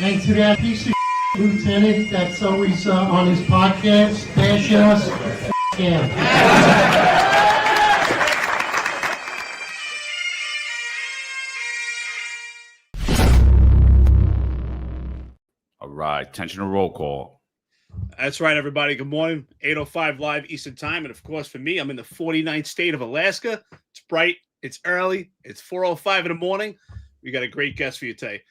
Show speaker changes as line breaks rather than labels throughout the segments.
And to that piece of lieutenant that's always on his podcast, bash us, yeah.
All right, attention to roll call.
That's right, everybody. Good morning. 8:05 live Eastern time. And of course, for me, I'm in the 49th state of Alaska. It's bright. It's early. It's 4:05 in the morning. We got a great guest for you today.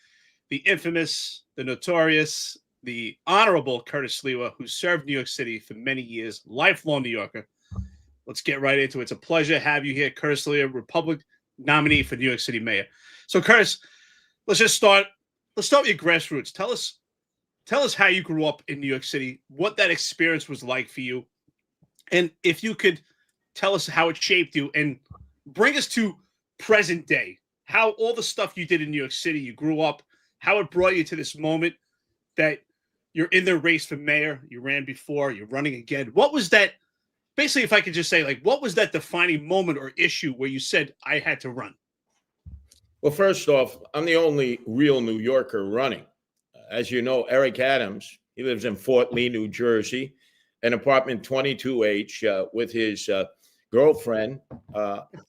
The infamous, the notorious, the honorable Curtis Sliwa, who served New York City for many years, lifelong New Yorker. Let's get right into it. It's a pleasure to have you here, Curtis Sliwa, Republican nominee for New York City Mayor. So, Curtis, let's start with your grassroots. Tell us how you grew up in New York City, what that experience was like for you, and if you could tell us how it shaped you and bring us to present day, how all the stuff you did in New York City, you grew up, how it brought you to this moment that you're in the race for mayor, you ran before, you're running again. What was that, basically, if I could just say, what was that defining moment or issue where you said, I had to run?
Well, first off, I'm the only real New Yorker running. As you know, Eric Adams, he lives in Fort Lee, New Jersey, an apartment 22H with his girlfriend.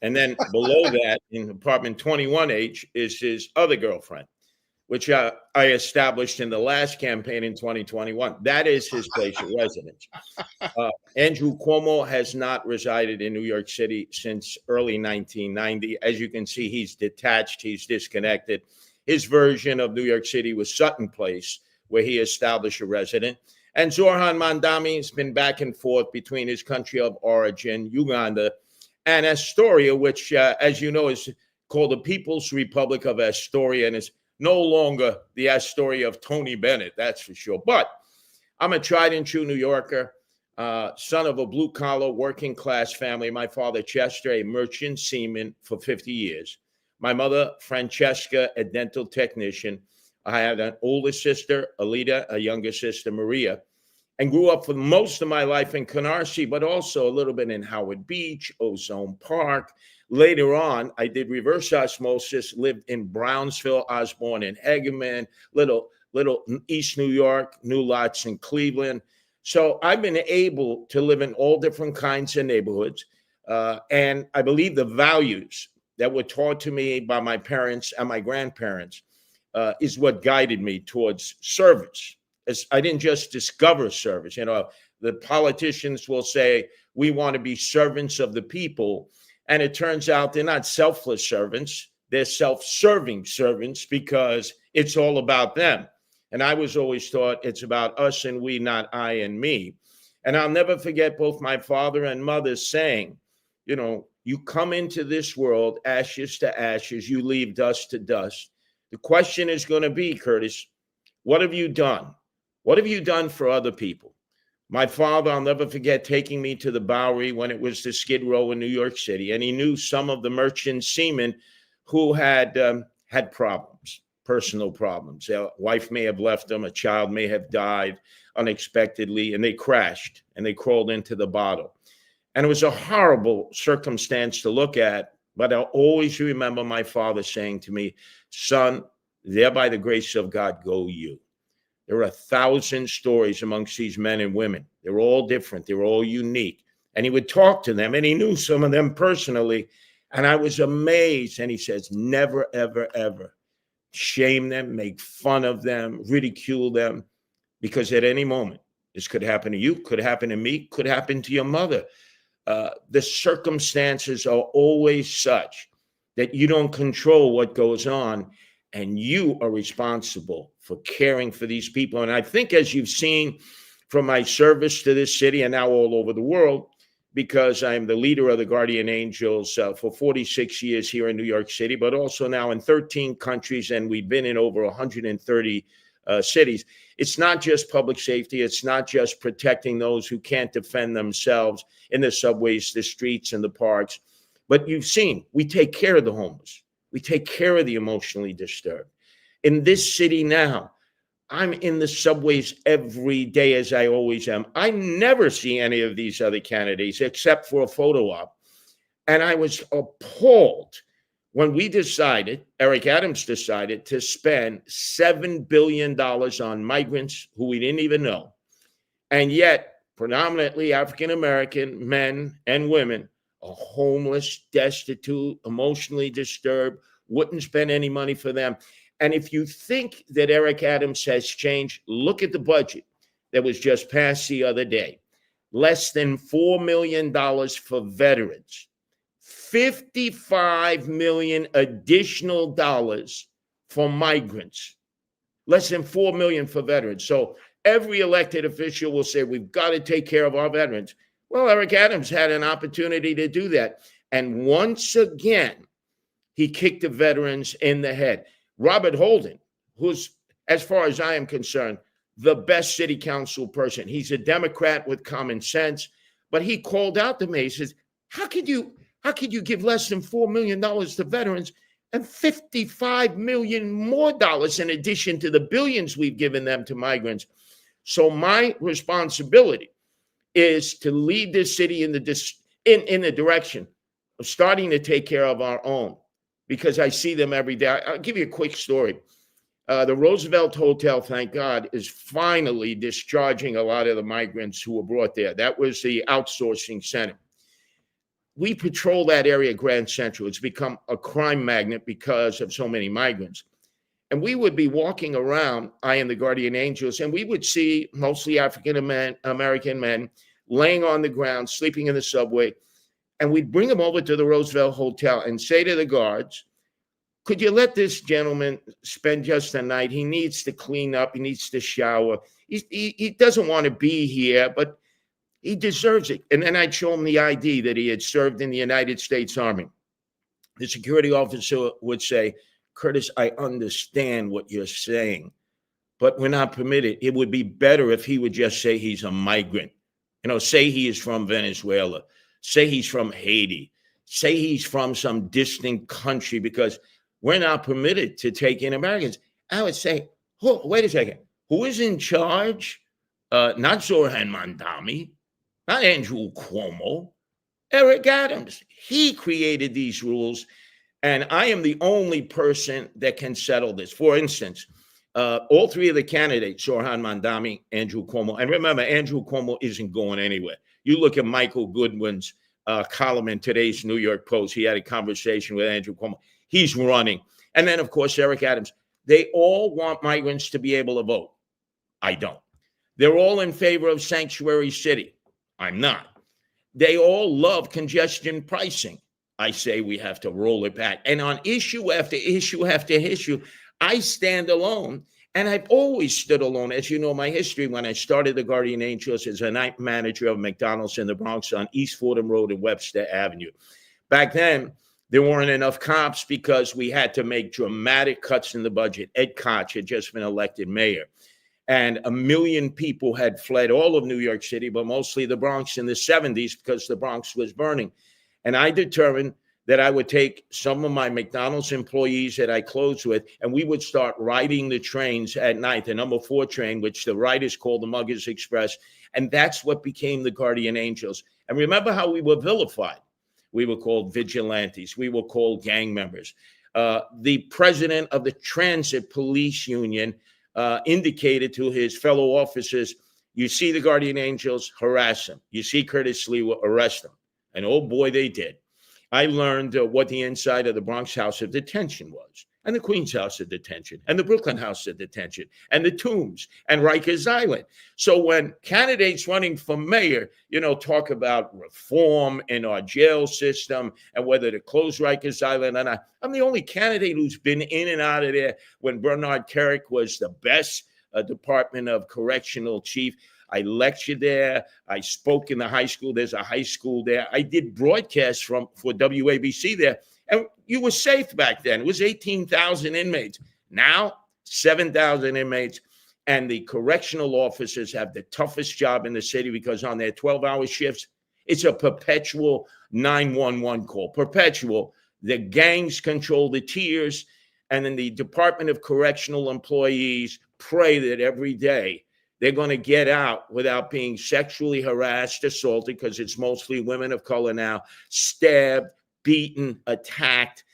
And then below that, in apartment 21H, is his other girlfriend, which I established in the last campaign in 2021. That is his place of residence. Andrew Cuomo has not resided in New York City since early 1990. As you can see, he's detached, he's disconnected. His version of New York City was Sutton Place, where he established a residence. And Zohran Mamdani has been back and forth between his country of origin, Uganda, and Astoria, which, as you know, is called the People's Republic of Astoria, and is no longer the Astoria of Tony Bennett, that's for sure. But I'm a tried and true New Yorker, son of a blue-collar, working-class family. My father, Chester, a merchant seaman for 50 years. My mother, Francesca, a dental technician. I had an older sister, Alita, a younger sister, Maria, and grew up for most of my life in Canarsie, but also a little bit in Howard Beach, Ozone Park. Later on, I did reverse osmosis, lived in Brownsville. I was born in Egerman, little East New York, new lots in Cleveland. So I've been able to live in all different kinds of neighborhoods. And I believe the values that were taught to me by my parents and my grandparents is what guided me towards service. As I didn't just discover service. You know, the politicians will say, we want to be servants of the people. And it turns out they're not selfless servants. They're self-serving servants because it's all about them. And I was always taught it's about us and we, not I and me. And I'll never forget both my father and mother saying, you know, you come into this world ashes to ashes, you leave dust to dust. The question is going to be, Curtis, what have you done? What have you done for other people? My father, I'll never forget taking me to the Bowery when it was the Skid Row in New York City. And he knew some of the merchant seamen who had problems, personal problems. Their wife may have left them, a child may have died unexpectedly, and they crashed and they crawled into the bottle. And it was a horrible circumstance to look at, but I'll always remember my father saying to me, son, there by the grace of God go you. There are 1,000 stories amongst these men and women. They're all different. They're all unique. And he would talk to them, and he knew some of them personally. And I was amazed. And he says, never, ever, ever shame them, make fun of them, ridicule them, because at any moment, this could happen to you, could happen to me, could happen to your mother. The circumstances are always such that you don't control what goes on, and you are responsible for caring for these people. And I think, as you've seen from my service to this city and now all over the world, because I'm the leader of the Guardian Angels for 46 years here in New York City, but also now in 13 countries, and we've been in over 130 cities. It's not just public safety. It's not just protecting those who can't defend themselves in the subways, the streets, and the parks. But you've seen, we take care of the homeless. We take care of the emotionally disturbed. In this city now, I'm in the subways every day, as I always am. I never see any of these other candidates except for a photo op. And I was appalled when we decided, Eric Adams decided to spend $7 billion on migrants who we didn't even know, and yet predominantly African-American men and women are homeless, destitute, emotionally disturbed, wouldn't spend any money for them. And if you think that Eric Adams has changed, look at the budget that was just passed the other day. Less than $4 million for veterans. $55 million additional dollars for migrants. Less than $4 million for veterans. So every elected official will say, we've got to take care of our veterans. Well, Eric Adams had an opportunity to do that. And once again, he kicked the veterans in the head. Robert Holden, who's, as far as I am concerned, the best city council person. He's a Democrat with common sense, but he called out to me. He says, how could you give less than $4 million to veterans and $55 million more dollars in addition to the billions we've given them to migrants? So my responsibility is to lead this city in the direction of starting to take care of our own, because I see them every day. I'll give you a quick story. The Roosevelt Hotel, thank God, is finally discharging a lot of the migrants who were brought there. That was the outsourcing center. We patrol that area, Grand Central. It's become a crime magnet because of so many migrants. And we would be walking around, I and the Guardian Angels, and we would see mostly African-American men laying on the ground, sleeping in the subway. And we'd bring them over to the Roosevelt Hotel and say to the guards, could you let this gentleman spend just a night? He needs to clean up. He needs to shower. He doesn't want to be here, but he deserves it. And then I'd show him the ID that he had served in the United States Army. The security officer would say, Curtis, I understand what you're saying, but we're not permitted. It would be better if he would just say he's a migrant. Say he is from Venezuela. Say he's from Haiti. Say he's from some distant country, because we're not permitted to take in Americans. I would say, wait a second. Who is in charge? Not Zohran Mamdani, not Andrew Cuomo, Eric Adams. He created these rules, and I am the only person that can settle this. For instance, all three of the candidates, Zohran Mamdani, Andrew Cuomo, and remember, Andrew Cuomo isn't going anywhere. You look at Michael Goodwin's column in today's New York Post. He had a conversation with Andrew Cuomo. He's running. And then, of course, Eric Adams. They all want migrants to be able to vote. I don't. They're all in favor of sanctuary city. I'm not. They all love congestion pricing. I say we have to roll it back. And on issue after issue after issue, I stand alone. And I've always stood alone. As you know, my history, when I started the Guardian Angels as a night manager of McDonald's in the Bronx on East Fordham Road and Webster Avenue. Back then, there weren't enough cops because we had to make dramatic cuts in the budget. Ed Koch had just been elected mayor, and 1 million people had fled all of New York City, but mostly the Bronx in the 70s because the Bronx was burning. And I determined that I would take some of my McDonald's employees that I closed with, and we would start riding the trains at night, the number 4 train, which the writers call the Muggers Express. And that's what became the Guardian Angels. And remember how we were vilified. We were called vigilantes. We were called gang members. The president of the Transit Police Union indicated to his fellow officers, you see the Guardian Angels, harass them. You see Curtis Sliwa, arrest them. And oh boy, they did. I learned what the inside of the Bronx House of Detention was, and the Queens House of Detention, and the Brooklyn House of Detention, and the Tombs, and Rikers Island. So when candidates running for mayor, talk about reform in our jail system and whether to close Rikers Island or not, I'm the only candidate who's been in and out of there. When Bernard Kerik was the best Department of Correctional chief, I lectured there. I spoke in the high school. There's a high school there. I did broadcasts for WABC there. And you were safe back then. It was 18,000 inmates. Now, 7,000 inmates. And the correctional officers have the toughest job in the city because on their 12-hour shifts, it's a perpetual 911 call. Perpetual. The gangs control the tiers. And then the Department of Correctional employees pray that every day they're going to get out without being sexually harassed, assaulted, because it's mostly women of color now, stabbed, beaten, attacked.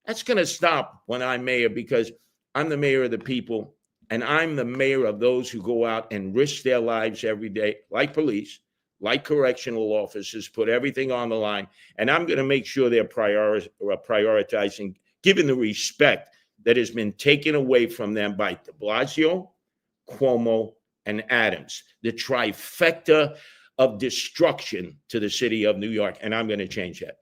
That's going to stop when I'm mayor, because I'm the mayor of the people, and I'm the mayor of those who go out and risk their lives every day, like police, like correctional officers, put everything on the line. And I'm going to make sure they're prioritizing, given the respect that has been taken away from them by de Blasio, Cuomo, and Adams, the trifecta of destruction to the city of New York. And I'm going to change that.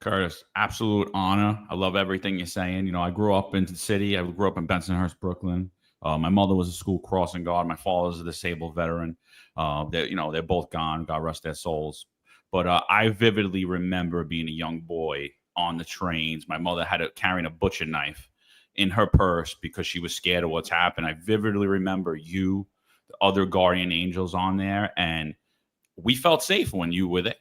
Curtis, absolute honor. I love everything you're saying. You know, I grew up in the city. I grew up in Bensonhurst, Brooklyn. My mother was a school crossing guard. My father's a disabled veteran. They're both gone. God rest their souls. But I vividly remember being a young boy on the trains. My mother had carrying a butcher knife in her purse because she was scared of what's happened. I vividly remember you, the other guardian angels on there, and we felt safe when you were there.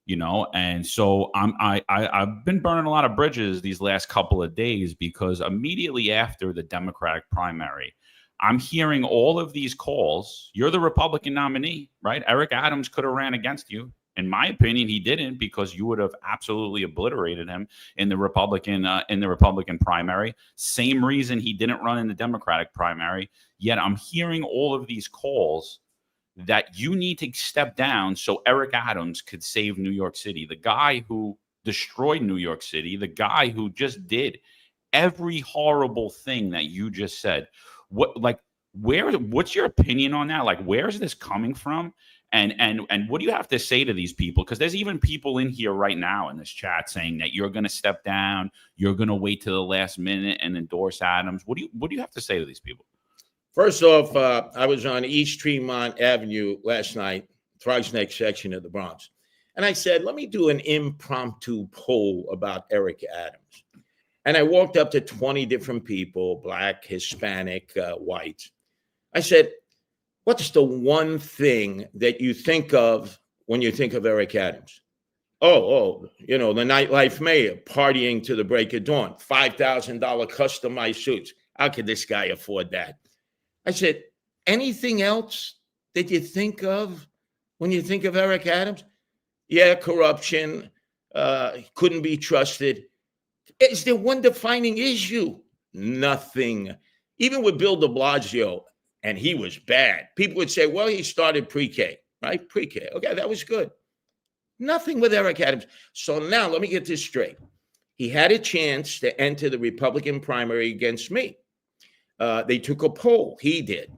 You know, and so I've been burning a lot of bridges these last couple of days, because immediately after the Democratic primary, I'm hearing all of these calls. You're the Republican nominee, right? Eric Adams could have ran against you. In my opinion, he didn't, because you would have absolutely obliterated him in the Republican primary. Same reason he didn't run in the Democratic primary. Yet I'm hearing all of these calls that you need to step down so Eric Adams could save New York City. The guy who destroyed New York City, the guy who just did every horrible thing that you just said. What's your opinion on that? Like, where is this coming from? And what do you have to say to these people? Because there's even people in here right now in this chat saying that you're going to step down, you're going to wait till the last minute and endorse Adams. What do you have to say to these people?
First off, I was on East Tremont Avenue last night, Thrice Neck section of the Bronx. And I said, let me do an impromptu poll about Eric Adams. And I walked up to 20 different people, Black, Hispanic, white. I said, what's the one thing that you think of when you think of Eric Adams? Oh, the nightlife mayor, partying to the break of dawn, $5,000 customized suits. How could this guy afford that? I said, anything else that you think of when you think of Eric Adams? Yeah, corruption, couldn't be trusted. Is there one defining issue? Nothing. Even with Bill de Blasio, and he was bad, people would say, well, he started pre-K, right? Pre-K. Okay, that was good. Nothing with Eric Adams. So now let me get this straight. He had a chance to enter the Republican primary against me. They took a poll. He did.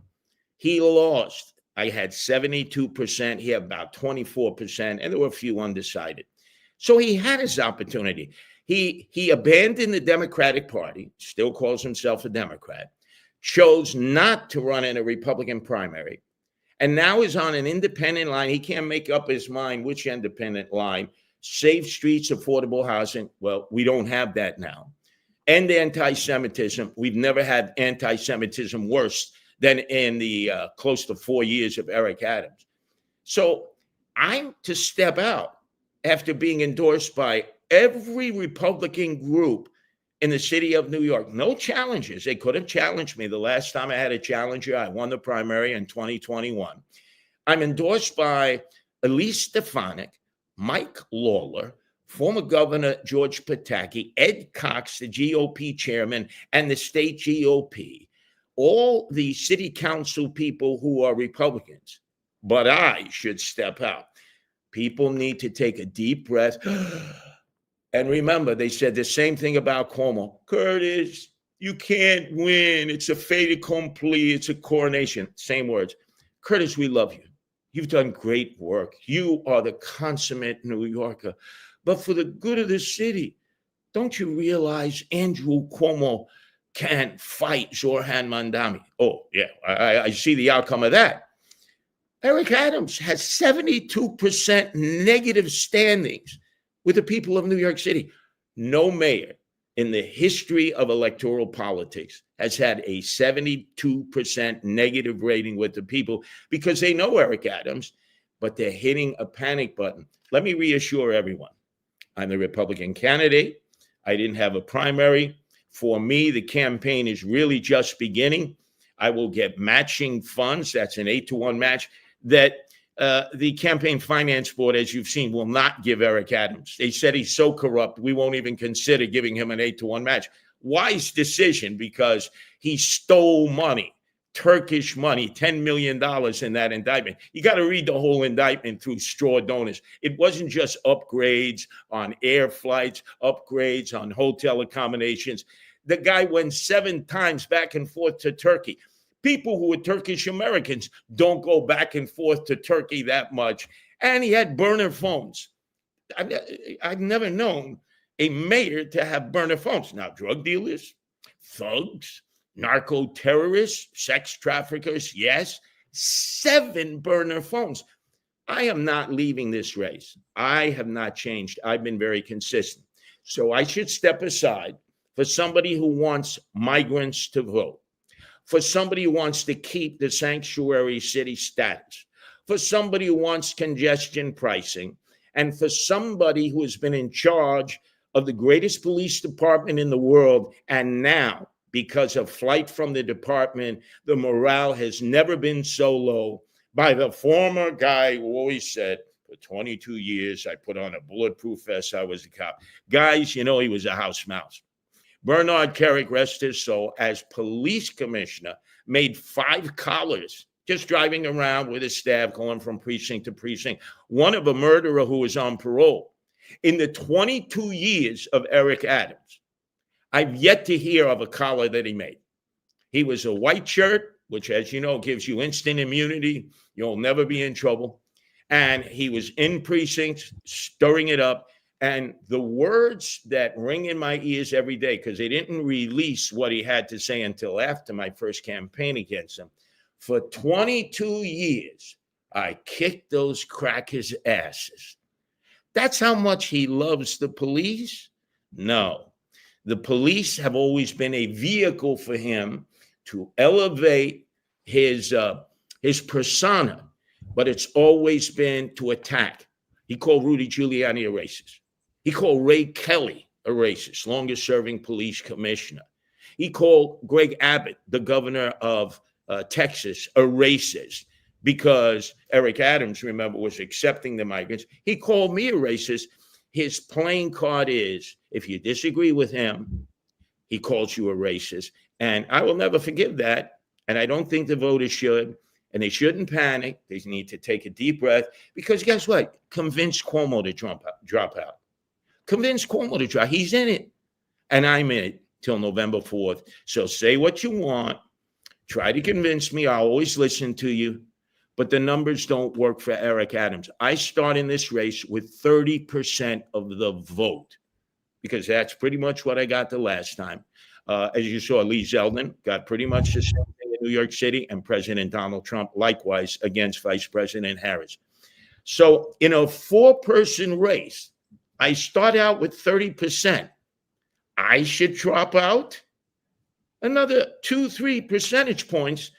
He lost. I had 72%. He had about 24%, and there were a few undecided. So he had his opportunity. He abandoned the Democratic Party, still calls himself a Democrat, chose not to run in a Republican primary, and now is on an independent line. He can't make up his mind which independent line. Safe streets, affordable housing. Well, we don't have that now. End anti-Semitism. We've never had anti-Semitism worse than in the close to 4 years of Eric Adams. So I'm to step out after being endorsed by every Republican group in the city of New York. No challenges. They could have challenged me. The last time I had a challenger, I won the primary in 2021. I'm endorsed by Elise Stefanik, Mike Lawler, former Governor George Pataki, Ed Cox, the GOP chairman, and the state GOP, all the city council people who are Republicans. But I should step out. People need to take a deep breath. And remember, they said the same thing about Cuomo. Curtis, you can't win. It's a fait accompli. It's a coronation. Same words. Curtis, we love you. You've done great work. You are the consummate New Yorker. But for the good of the city, don't you realize Andrew Cuomo can't fight Zohran Mamdani? Oh, yeah, I see the outcome of that. Eric Adams has 72% negative standings with the people of New York City. No mayor in the history of electoral politics has had a 72% negative rating with the people because they know Eric Adams, but they're hitting a panic button. Let me reassure everyone. I'm the Republican candidate. I didn't have a primary. For me, the campaign is really just beginning. I will get matching funds. That's an 8-to-1 match that the Campaign Finance Board, as you've seen, will not give Eric Adams. They said he's so corrupt, we won't even consider giving him an 8-1 match. Wise decision, because he stole money, Turkish money, $10 million in that indictment. You got to read the whole indictment through straw donors. It wasn't just upgrades on air flights, upgrades on hotel accommodations. The guy went 7 times back and forth to Turkey. People who are Turkish Americans don't go back and forth to Turkey that much. And he had burner phones. I've never known a mayor to have burner phones. Now, drug dealers, thugs, narco-terrorists, sex traffickers, yes, 7 burner phones. I am not leaving this race. I have not changed. I've been very consistent. So I should step aside for somebody who wants migrants to vote, for somebody who wants to keep the sanctuary city status, for somebody who wants congestion pricing, and for somebody who has been in charge of the greatest police department in the world, and now, because of flight from the department, the morale has never been so low, by the former guy who always said, for 22 years, I put on a bulletproof vest, I was a cop. Guys, he was a house mouse. Bernard Kerik, rest his soul, as police commissioner, made 5 collars just driving around with his staff, going from precinct to precinct, one of a murderer who was on parole. In the 22 years of Eric Adams, I've yet to hear of a collar that he made. He was a white shirt, which, as you know, gives you instant immunity. You'll never be in trouble. And he was in precincts, stirring it up. And the words that ring in my ears every day, because they didn't release what he had to say until after my first campaign against him. For 22 years, I kicked those crackers' asses. That's how much he loves the police? No. The police have always been a vehicle for him to elevate his persona, but it's always been to attack. He called Rudy Giuliani a racist. He called Ray Kelly a racist, longest-serving police commissioner. He called Greg Abbott, the governor of Texas, a racist because Eric Adams, remember, was accepting the migrants. He called me a racist. His playing card is, if you disagree with him, he calls you a racist. And I will never forgive that. And I don't think the voters should. And they shouldn't panic. They need to take a deep breath. Because guess what? Convince Cuomo to drop out. Convince Cuomo to drop. He's in it. And I'm in it till November 4th. So say what you want. Try to convince me. I'll always listen to you. But the numbers don't work for Eric Adams. I start in this race with 30% of the vote, because that's pretty much what I got the last time. As you saw, Lee Zeldin got pretty much the same thing in New York City, and President Donald Trump likewise against Vice President Harris. So in a 4-person race, I start out with 30%. I should drop out another 2-3 percentage points.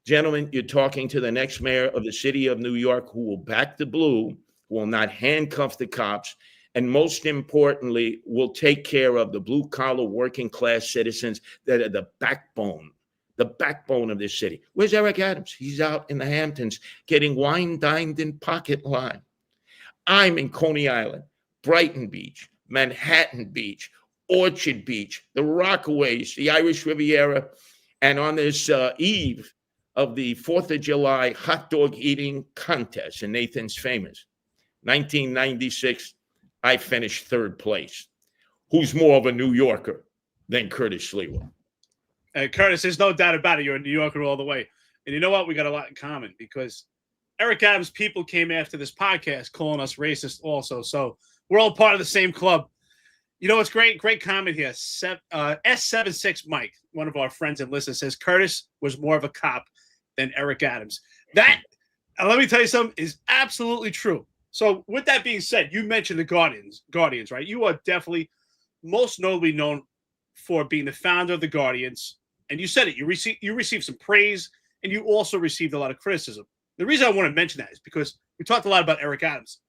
Gentlemen, you're talking to the next mayor of the city of New York who will back the blue, who will not handcuff the cops, and most importantly, will take care of the blue-collar working-class citizens that are the backbone of this city. Where's Eric Adams? He's out in the Hamptons getting wine dined in pocket lime. I'm in Coney Island, Brighton Beach, Manhattan Beach, Orchard Beach, the Rockaways, the Irish Riviera, and on this eve of the 4th of July hot dog eating contest in Nathan's Famous, 1996, I finished 3rd place. Who's more of a New Yorker than Curtis Sliwa?
Curtis, there's no doubt about it. You're a New Yorker all the way. And you know what? We got a lot in common, because Eric Adams' people came after this podcast calling us racist also. So we're all part of the same club. You know, it's great comment here. S76 Mike, one of our friends and listeners, says Curtis was more of a cop than Eric Adams. That, let me tell you something, is absolutely true. So with that being said, you mentioned the Guardians, right? You are definitely most notably known for being the founder of the Guardians. And you said it, you received some praise, and you also received a lot of criticism. The reason I want to mention that is because we talked a lot about Eric Adams,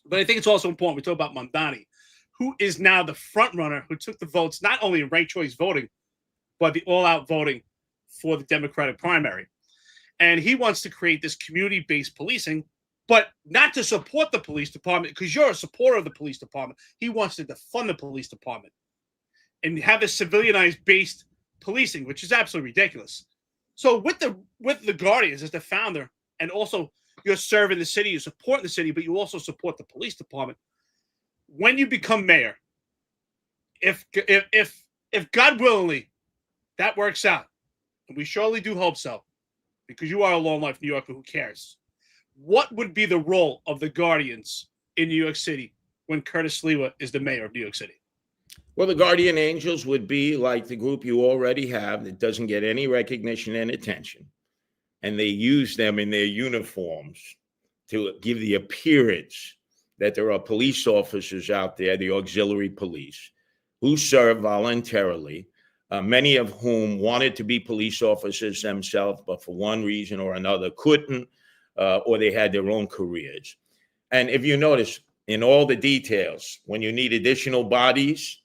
but I think it's also important we talk about Mamdani, who is now the front runner who took the votes, not only in ranked choice voting, but the all-out voting for the Democratic primary. And he wants to create this community-based policing but not to support the police department, because you're a supporter of the police department. He wants to defund the police department and have a civilianized based policing, which is absolutely ridiculous. So with the Guardians as the founder, and also you're serving the city, you support the city, but you also support the police department. When you become mayor, if God willingly that works out, and we surely do hope so, because you are a lone life New Yorker who cares, what would be the role of the Guardians in New York City when Curtis Sliwa is the mayor of New York City?
Well, the Guardian Angels would be like the group you already have that doesn't get any recognition and attention. And they use them in their uniforms to give the appearance that there are police officers out there, the auxiliary police, who serve voluntarily, many of whom wanted to be police officers themselves, but for one reason or another couldn't, or they had their own careers. And if you notice, in all the details, when you need additional bodies,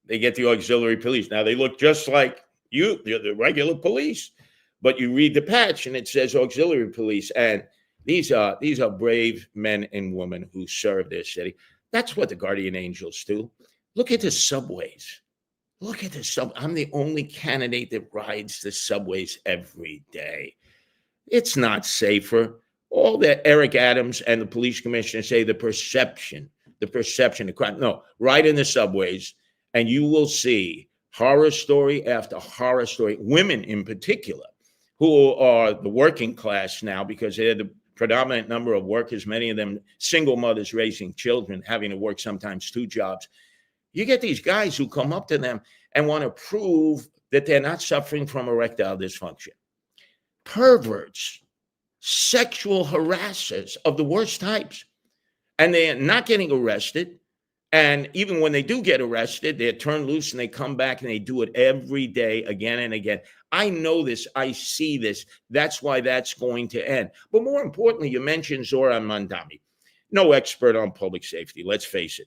they get the auxiliary police. Now, they look just like you're the regular police, but you read the patch and it says auxiliary police. And these are brave men and women who serve their city. That's what the Guardian Angels do. Look at the subways. Look at the I'm the only candidate that rides the subways every day. It's not safer. All that Eric Adams and the police commissioner say, the perception, the crime. No, ride in the subways, and you will see horror story after horror story, women in particular, who are the working class now because they're the predominant number of workers, many of them single mothers raising children, having to work sometimes 2 jobs. You get these guys who come up to them and want to prove that they're not suffering from erectile dysfunction. Perverts, sexual harassers of the worst types. And they're not getting arrested. And even when they do get arrested, they're turned loose and they come back and they do it every day, again and again. I know this. I see this. That's why that's going to end. But more importantly, you mentioned Zohran Mamdani. No expert on public safety, let's face it.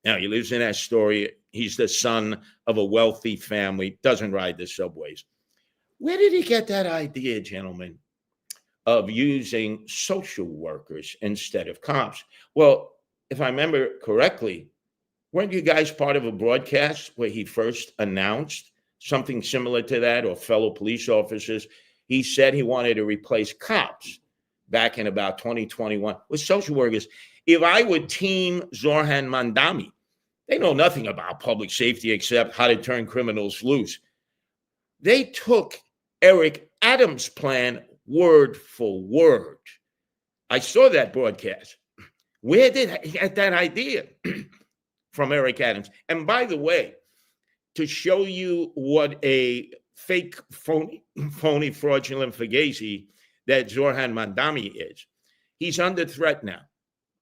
Now, he lives in Astoria. He's the son of a wealthy family, doesn't ride the subways. Where did he get that idea, gentlemen, of using social workers instead of cops? Well, if I remember correctly, weren't you guys part of a broadcast where he first announced something similar to that, or fellow police officers? He said he wanted to replace cops back in about 2021 with social workers. If I would team Zohran Mamdani, they know nothing about public safety except how to turn criminals loose. They took Eric Adams' plan word for word. I saw that broadcast. Where did I get that idea? From Eric Adams. And by the way, to show you what a fake, phony fraudulent fugazi that Zohran Mamdani is, he's under threat now.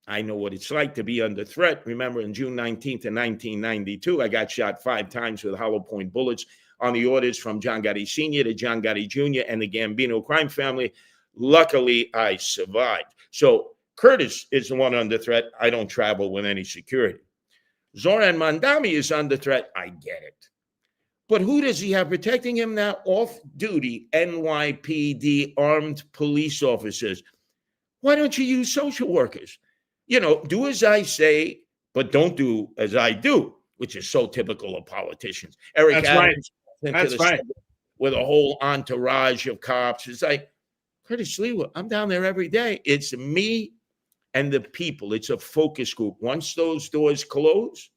I know what it's like to be under threat. Remember, in June 19th of 1992, I got shot 5 times with hollow point bullets on the orders from John Gotti Sr. to John Gotti Jr. and the Gambino crime family. Luckily, I survived. So Curtis is the one under threat. I don't travel with any security. Zohran Mamdani is under threat. I get it. But who does he have protecting him now? Off-duty NYPD armed police officers. Why don't you use social workers? You know, do as I say, but don't do as I do, which is so typical of politicians. Eric Adams,
That's right.
With a whole entourage of cops. It's like, Curtis Sliwa, I'm down there every day. It's me and the people. It's a focus group. Once those doors close,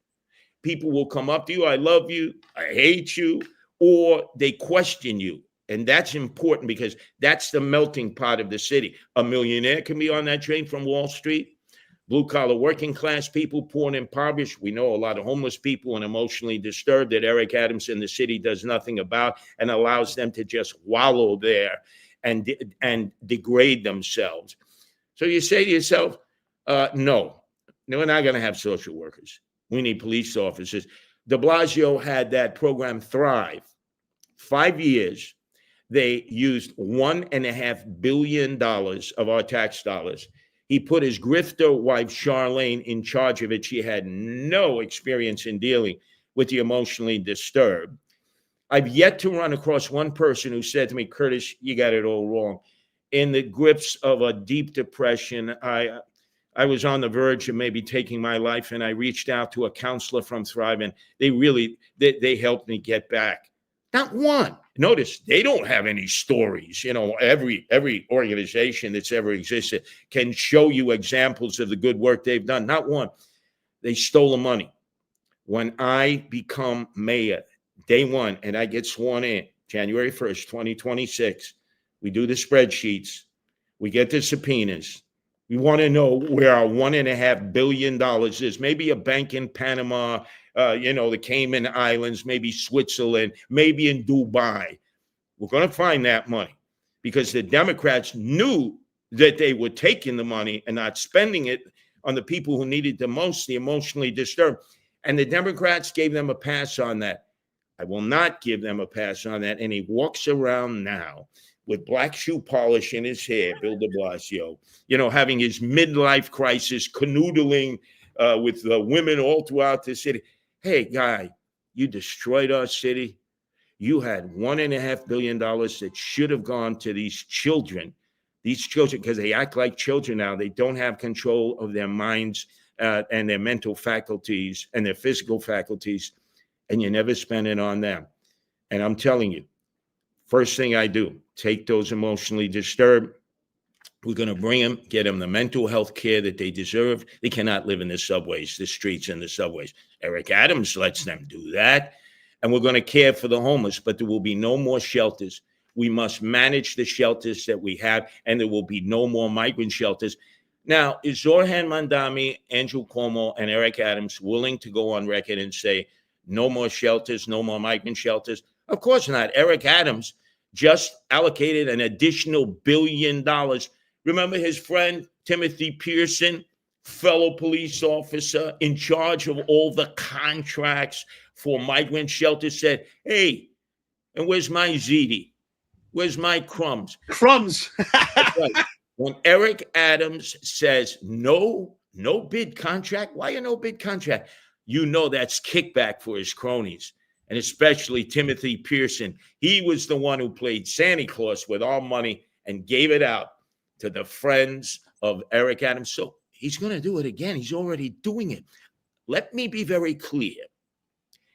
people will come up to you. I love you. I hate you. Or they question you. And that's important because that's the melting pot of the city. A millionaire can be on that train from Wall Street. Blue-collar working class people, poor and impoverished. We know a lot of homeless people and emotionally disturbed that Eric Adams in the city does nothing about and allows them to just wallow there and degrade themselves. So you say to yourself, no, we're not going to have social workers. We need police officers. De Blasio had that program Thrive. 5 years, they used $1.5 billion of our tax dollars. He put his grifter wife, Charlene, in charge of it. She had no experience in dealing with the emotionally disturbed. I've yet to run across one person who said to me, Curtis, you got it all wrong. in the grips of a deep depression. I was on the verge of maybe taking my life, and I reached out to a counselor from Thrive, and they helped me get back. Not one. Notice they don't have any stories. Every organization that's ever existed can show you examples of the good work they've done. Not one. They stole the money. When I become mayor, day one, and I get sworn in, January 1st, 2026, we do the spreadsheets. We get the subpoenas. We want to know where our $1.5 billion is. Maybe a bank in Panama, the Cayman Islands, maybe Switzerland, maybe in Dubai. We're going to find that money because the Democrats knew that they were taking the money and not spending it on the people who needed the most, the emotionally disturbed. And the Democrats gave them a pass on that. I will not give them a pass on that. And he walks around now with black shoe polish in his hair, Bill de Blasio, having his midlife crisis, canoodling with the women all throughout the city. Hey, guy, you destroyed our city. You had $1.5 billion that should have gone to these children, because they act like children now. They don't have control of their minds and their mental faculties and their physical faculties, and you never spend it on them. And I'm telling you, first thing I do, take those emotionally disturbed. We're going to bring them, get them the mental health care that they deserve. They cannot live in the subways, the streets and the subways. Eric Adams lets them do that. And we're going to care for the homeless, but there will be no more shelters. We must manage the shelters that we have, and there will be no more migrant shelters. Now, is Zohran Mamdani, Andrew Cuomo, and Eric Adams willing to go on record and say, no more shelters, no more migrant shelters? Of course not. Eric Adams just allocated an additional $1 billion. Remember his friend, Timothy Pearson, fellow police officer in charge of all the contracts for migrant shelters, said, hey, and where's my ziti? Where's my crumbs?
Crumbs.
Right. When Eric Adams says no bid contract, why a no bid contract? That's kickback for his cronies, and especially Timothy Pearson. He was the one who played Santa Claus with our money and gave it out to the friends of Eric Adams. So he's going to do it again. He's already doing it. Let me be very clear.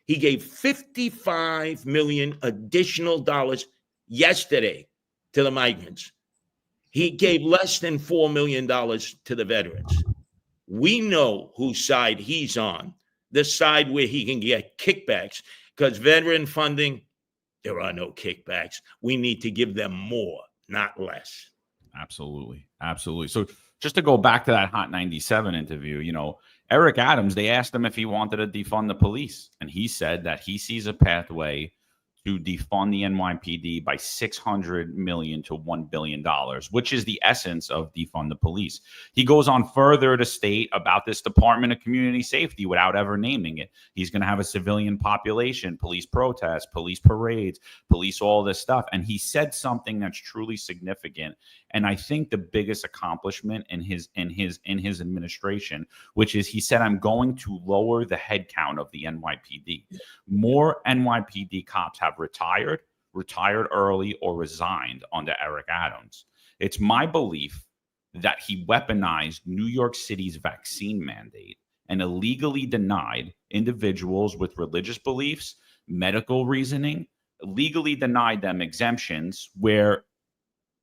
He gave $55 million additional dollars yesterday to the migrants. He gave less than $4 million to the veterans. We know whose side he's on, the side where he can get kickbacks, because veteran funding, there are no kickbacks. We need to give them more, not less.
Absolutely. Absolutely. So just to go back to that Hot 97 interview, Eric Adams, they asked him if he wanted to defund the police. And he said that he sees a pathway to defund the NYPD by $600 million to $1 billion, which is the essence of defund the police. He goes on further to state about this Department of Community Safety without ever naming it. He's going to have a civilian population, police protests, police parades, police all this stuff. And he said something that's truly significant. And I think the biggest accomplishment in his administration, which is he said, I'm going to lower the headcount of the NYPD. More NYPD cops have retired early, or resigned under Eric Adams. It's my belief that he weaponized New York City's vaccine mandate and illegally denied individuals with religious beliefs, medical reasoning, legally denied them exemptions where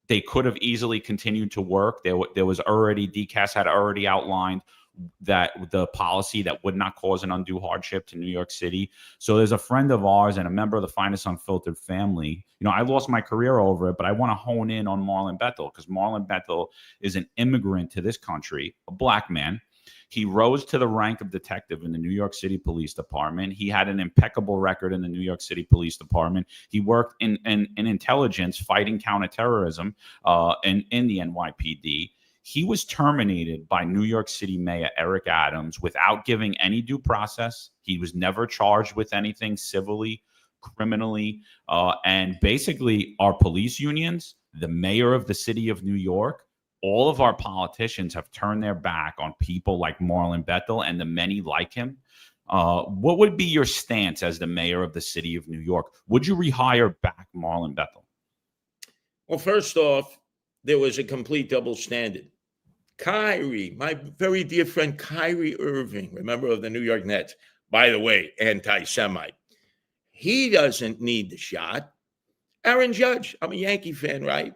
they could have easily continued to work. There was already, DCAS had already outlined that the policy that would not cause an undue hardship to New York City. So there's a friend of ours and a member of the finest Unfiltered family. I lost my career over it, but I want to hone in on Marlon Bethel, because Marlon Bethel is an immigrant to this country, a black man. He rose to the rank of detective in the New York City Police Department. He had an impeccable record in the New York City Police Department. He worked in intelligence, fighting counterterrorism in the NYPD. He was terminated by New York City Mayor Eric Adams without giving any due process. He was never charged with anything civilly, criminally. And basically, our police unions, the mayor of the city of New York, all of our politicians have turned their back on people like Marlon Bethel and the many like him. What would be your stance as the mayor of the city of New York? Would you rehire back Marlon Bethel?
Well, first off, there was a complete double standard. Kyrie, my very dear friend Kyrie Irving, remember of the New York Nets, by the way, anti-Semite. He doesn't need the shot. Aaron Judge, I'm a Yankee fan, right?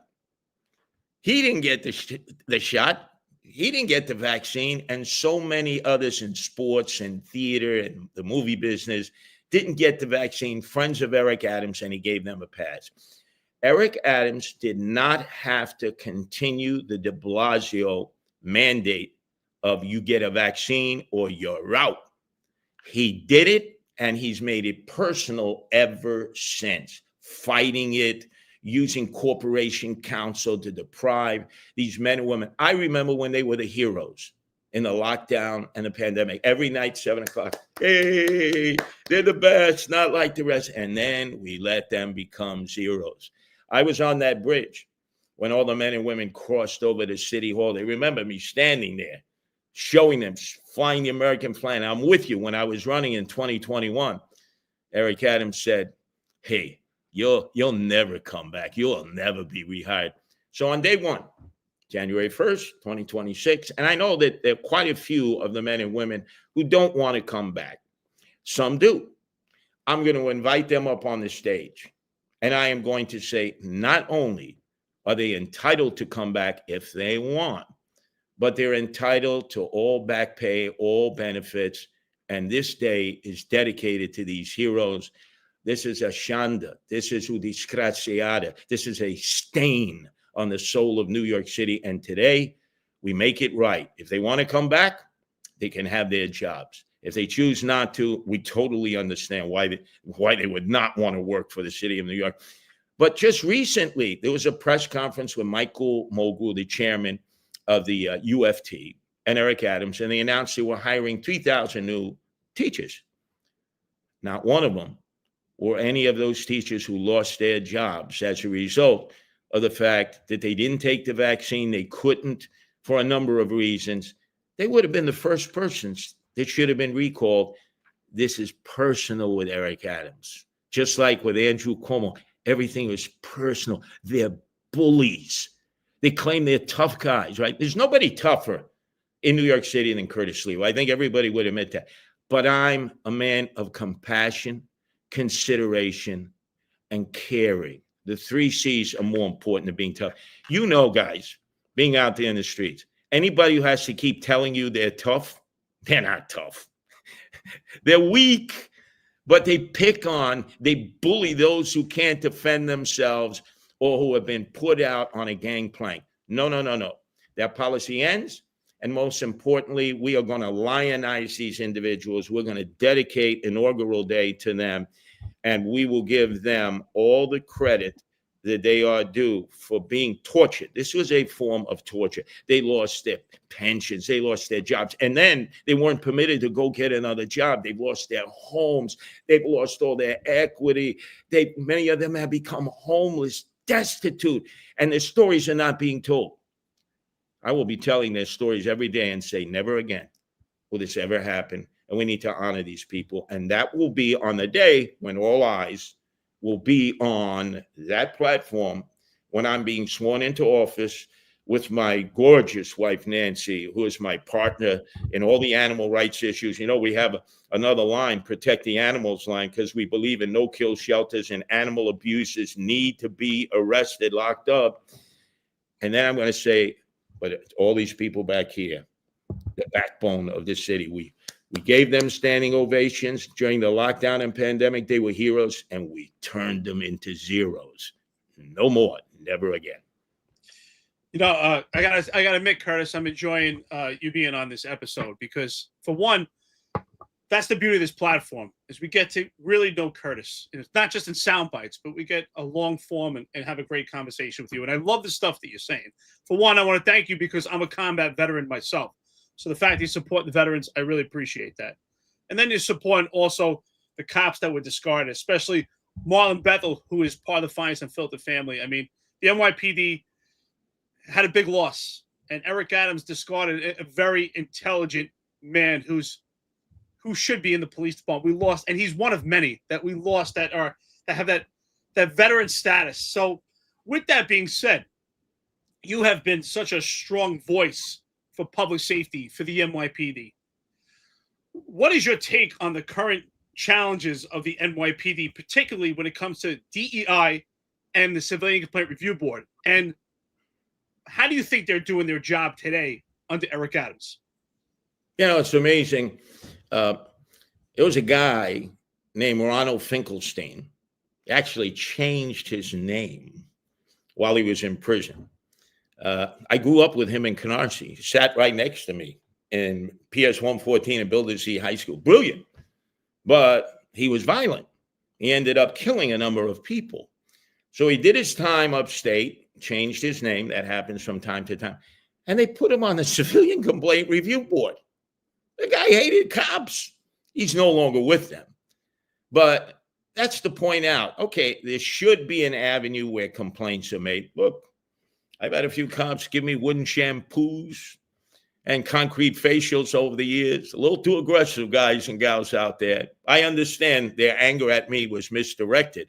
He didn't get the shot. He didn't get the vaccine. And so many others in sports and theater and the movie business didn't get the vaccine. Friends of Eric Adams, and he gave them a pass. Eric Adams did not have to continue the de Blasio mandate of you get a vaccine or you're out. He did it, and he's made it personal ever since, fighting it, using corporation counsel to deprive these men and women. I remember when they were the heroes in the lockdown and the pandemic. Every night, 7 o'clock, hey, they're the best, not like the rest. And then we let them become zeros. I was on that bridge when all the men and women crossed over to City Hall. They remember me standing there, showing them, flying the American flag. I'm with you. When I was running in 2021, Eric Adams said, hey, you'll never come back. You'll never be rehired. So on day one, January 1st, 2026, and I know that there are quite a few of the men and women who don't want to come back. Some do. I'm going to invite them up on the stage. And I am going to say, not only are they entitled to come back if they want, but they're entitled to all back pay, all benefits. And this day is dedicated to these heroes. This is a shanda. This is udisgraciada. This is a stain on the soul of New York City. And today, we make it right. If they want to come back, they can have their jobs. If they choose not to, we totally understand why they would not want to work for the city of New York. But just recently, there was a press conference with Michael Mogul, the chairman of the UFT, and Eric Adams, and they announced they were hiring 3,000 new teachers. Not one of them were any of those teachers who lost their jobs as a result of the fact that they didn't take the vaccine. They couldn't for a number of reasons. They would have been the first persons that should have been recalled. This is personal with Eric Adams. Just like with Andrew Cuomo, everything was personal. They're bullies. They claim they're tough guys, right? There's nobody tougher in New York City than Curtis Sliwa. I think everybody would admit that. But I'm a man of compassion, consideration, and caring. The 3 C's are more important than being tough. You know, guys, being out there in the streets, anybody who has to keep telling you they're tough, they're not tough. They're weak, but they bully those who can't defend themselves or who have been put out on a gangplank. No. That policy ends. And most importantly, we are going to lionize these individuals. We're going to dedicate inaugural day to them. And we will give them all the credit that they are due for being tortured. This was a form of torture. They lost their pensions. They lost their jobs. And then they weren't permitted to go get another job. They've lost their homes. They've lost all their equity. Many of them have become homeless, destitute, and their stories are not being told. I will be telling their stories every day and say, never again will this ever happen. And we need to honor these people. And that will be on the day when all eyes will be on that platform when I'm being sworn into office with my gorgeous wife, Nancy, who is my partner in all the animal rights issues. You know, we have another line, Protect the Animals line, because we believe in no-kill shelters and animal abusers need to be arrested, locked up. And then I'm going to say, but all these people back here, the backbone of this city, we gave them standing ovations during the lockdown and pandemic. They were heroes, and we turned them into zeros. No more, never again.
You know, I gotta admit, Curtis, I'm enjoying you being on this episode because, for one, that's the beauty of this platform is we get to really know Curtis. And it's not just in sound bites, but we get a long form and have a great conversation with you. And I love the stuff that you're saying. For one, I want to thank you because I'm a combat veteran myself. So the fact that you support the veterans, I really appreciate that. And then you're supporting also the cops that were discarded, especially Marlon Bethel, who is part of the Finest Unfiltered family. I mean, the NYPD had a big loss, and Eric Adams discarded a very intelligent man who should be in the police department. We lost, and he's one of many that we lost that have that veteran status. So with that being said, you have been such a strong voice for public safety for the NYPD. What is your take on the current challenges of the NYPD, particularly when it comes to DEI and the Civilian Complaint Review Board? And how do you think they're doing their job today under Eric Adams?
You know, it's amazing. There was a guy named Ronald Finkelstein. He actually changed his name while he was in prison. I grew up with him in Canarsie. He sat right next to me in PS 114 at Bildersee High School. Brilliant. But he was violent. He ended up killing a number of people. So he did his time upstate, changed his name. That happens from time to time. And they put him on the Civilian Complaint Review Board. The guy hated cops. He's no longer with them. But that's to point out, okay, there should be an avenue where complaints are made. Look, I've had a few cops give me wooden shampoos and concrete facials over the years. A little too aggressive guys and gals out there. I understand their anger at me was misdirected.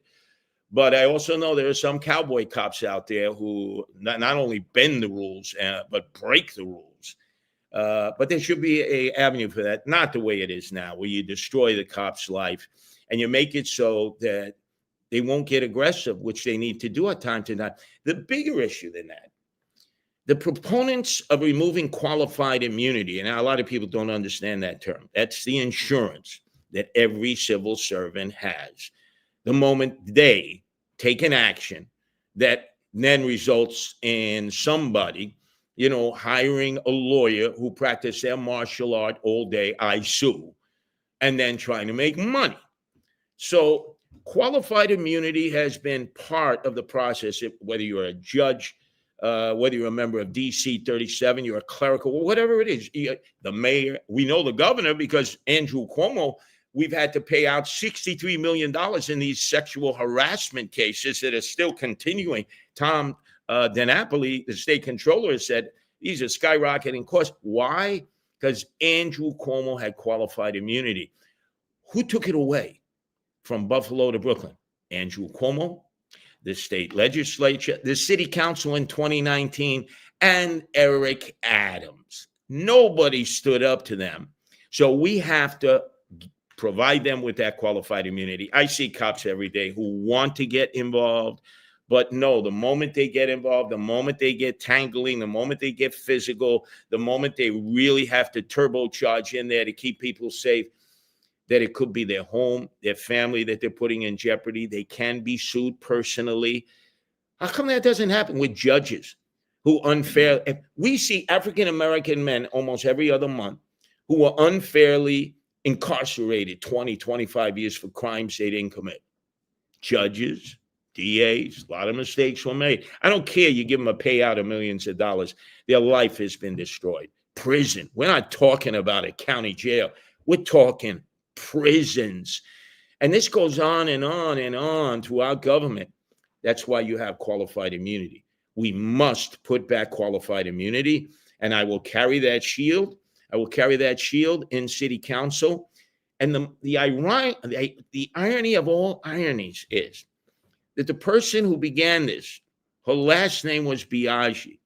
But I also know there are some cowboy cops out there who not only bend the rules, but break the rules. But there should be an avenue for that, not the way it is now, where you destroy the cop's life and you make it so that they won't get aggressive, which they need to do at time to time. The bigger issue than that, the proponents of removing qualified immunity, and a lot of people don't understand that term. That's the insurance that every civil servant has. The moment they take an action that then results in somebody, hiring a lawyer who practiced their martial art all day, I sue, and then trying to make money. So qualified immunity has been part of the process, whether you're a judge, whether you're a member of DC 37, you're a clerical, whatever it is, the mayor, we know the governor because Andrew Cuomo, we've had to pay out $63 million in these sexual harassment cases that are still continuing. Tom DiNapoli, the state controller, said these are skyrocketing costs. Why? Because Andrew Cuomo had qualified immunity. Who took it away from Buffalo to Brooklyn? Andrew Cuomo, the state legislature, the city council in 2019, and Eric Adams. Nobody stood up to them. So we have to provide them with that qualified immunity. I see cops every day who want to get involved, but no, the moment they get involved, the moment they get tangling, the moment they get physical, the moment they really have to turbocharge in there to keep people safe, that it could be their home, their family that they're putting in jeopardy. They can be sued personally. How come that doesn't happen with judges who we see African-American men almost every other month who are unfairly incarcerated 20, 25 years for crimes they didn't commit. Judges, DAs, a lot of mistakes were made. I don't care you give them a payout of millions of dollars. Their life has been destroyed. Prison. We're not talking about a county jail. We're talking prisons. And this goes on and on and on throughout government. That's why you have qualified immunity. We must put back qualified immunity, and I will carry that shield. I will carry that shield in city council. And the irony of all ironies is that the person who began this, her last name was Biaggi.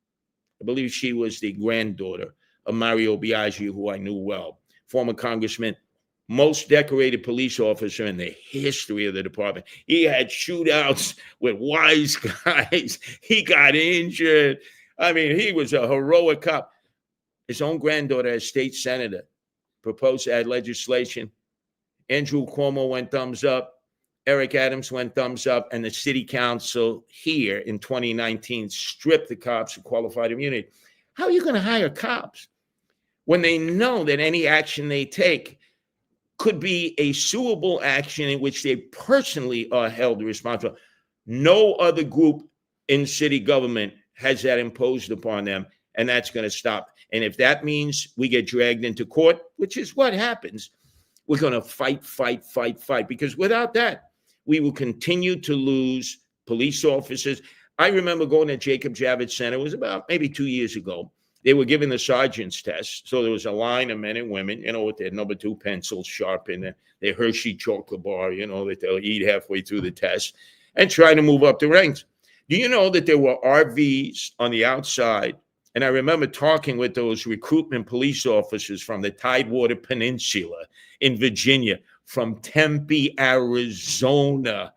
I believe she was the granddaughter of Mario Biaggi, who I knew well, former congressman, most decorated police officer in the history of the department. He had shootouts with wise guys. He got injured. I mean, he was a heroic cop. His own granddaughter, as state senator, proposed to add legislation. Andrew Cuomo went thumbs up. Eric Adams went thumbs up. And the city council here in 2019 stripped the cops of qualified immunity. How are you going to hire cops when they know that any action they take could be a suable action in which they personally are held responsible? No other group in city government has that imposed upon them, and that's going to stop. And if that means we get dragged into court, which is what happens, we're going to fight, because without that, we will continue to lose police officers. I remember going to Jacob Javits Center. It was about maybe 2 years ago. They were giving the sergeant's test. So there was a line of men and women, with their number 2 pencils sharpened, their Hershey chocolate bar, that they'll eat halfway through the test and try to move up the ranks. Do you know that there were RVs on the outside? And I remember talking with those recruitment police officers from the Tidewater Peninsula in Virginia, from Tempe, Arizona,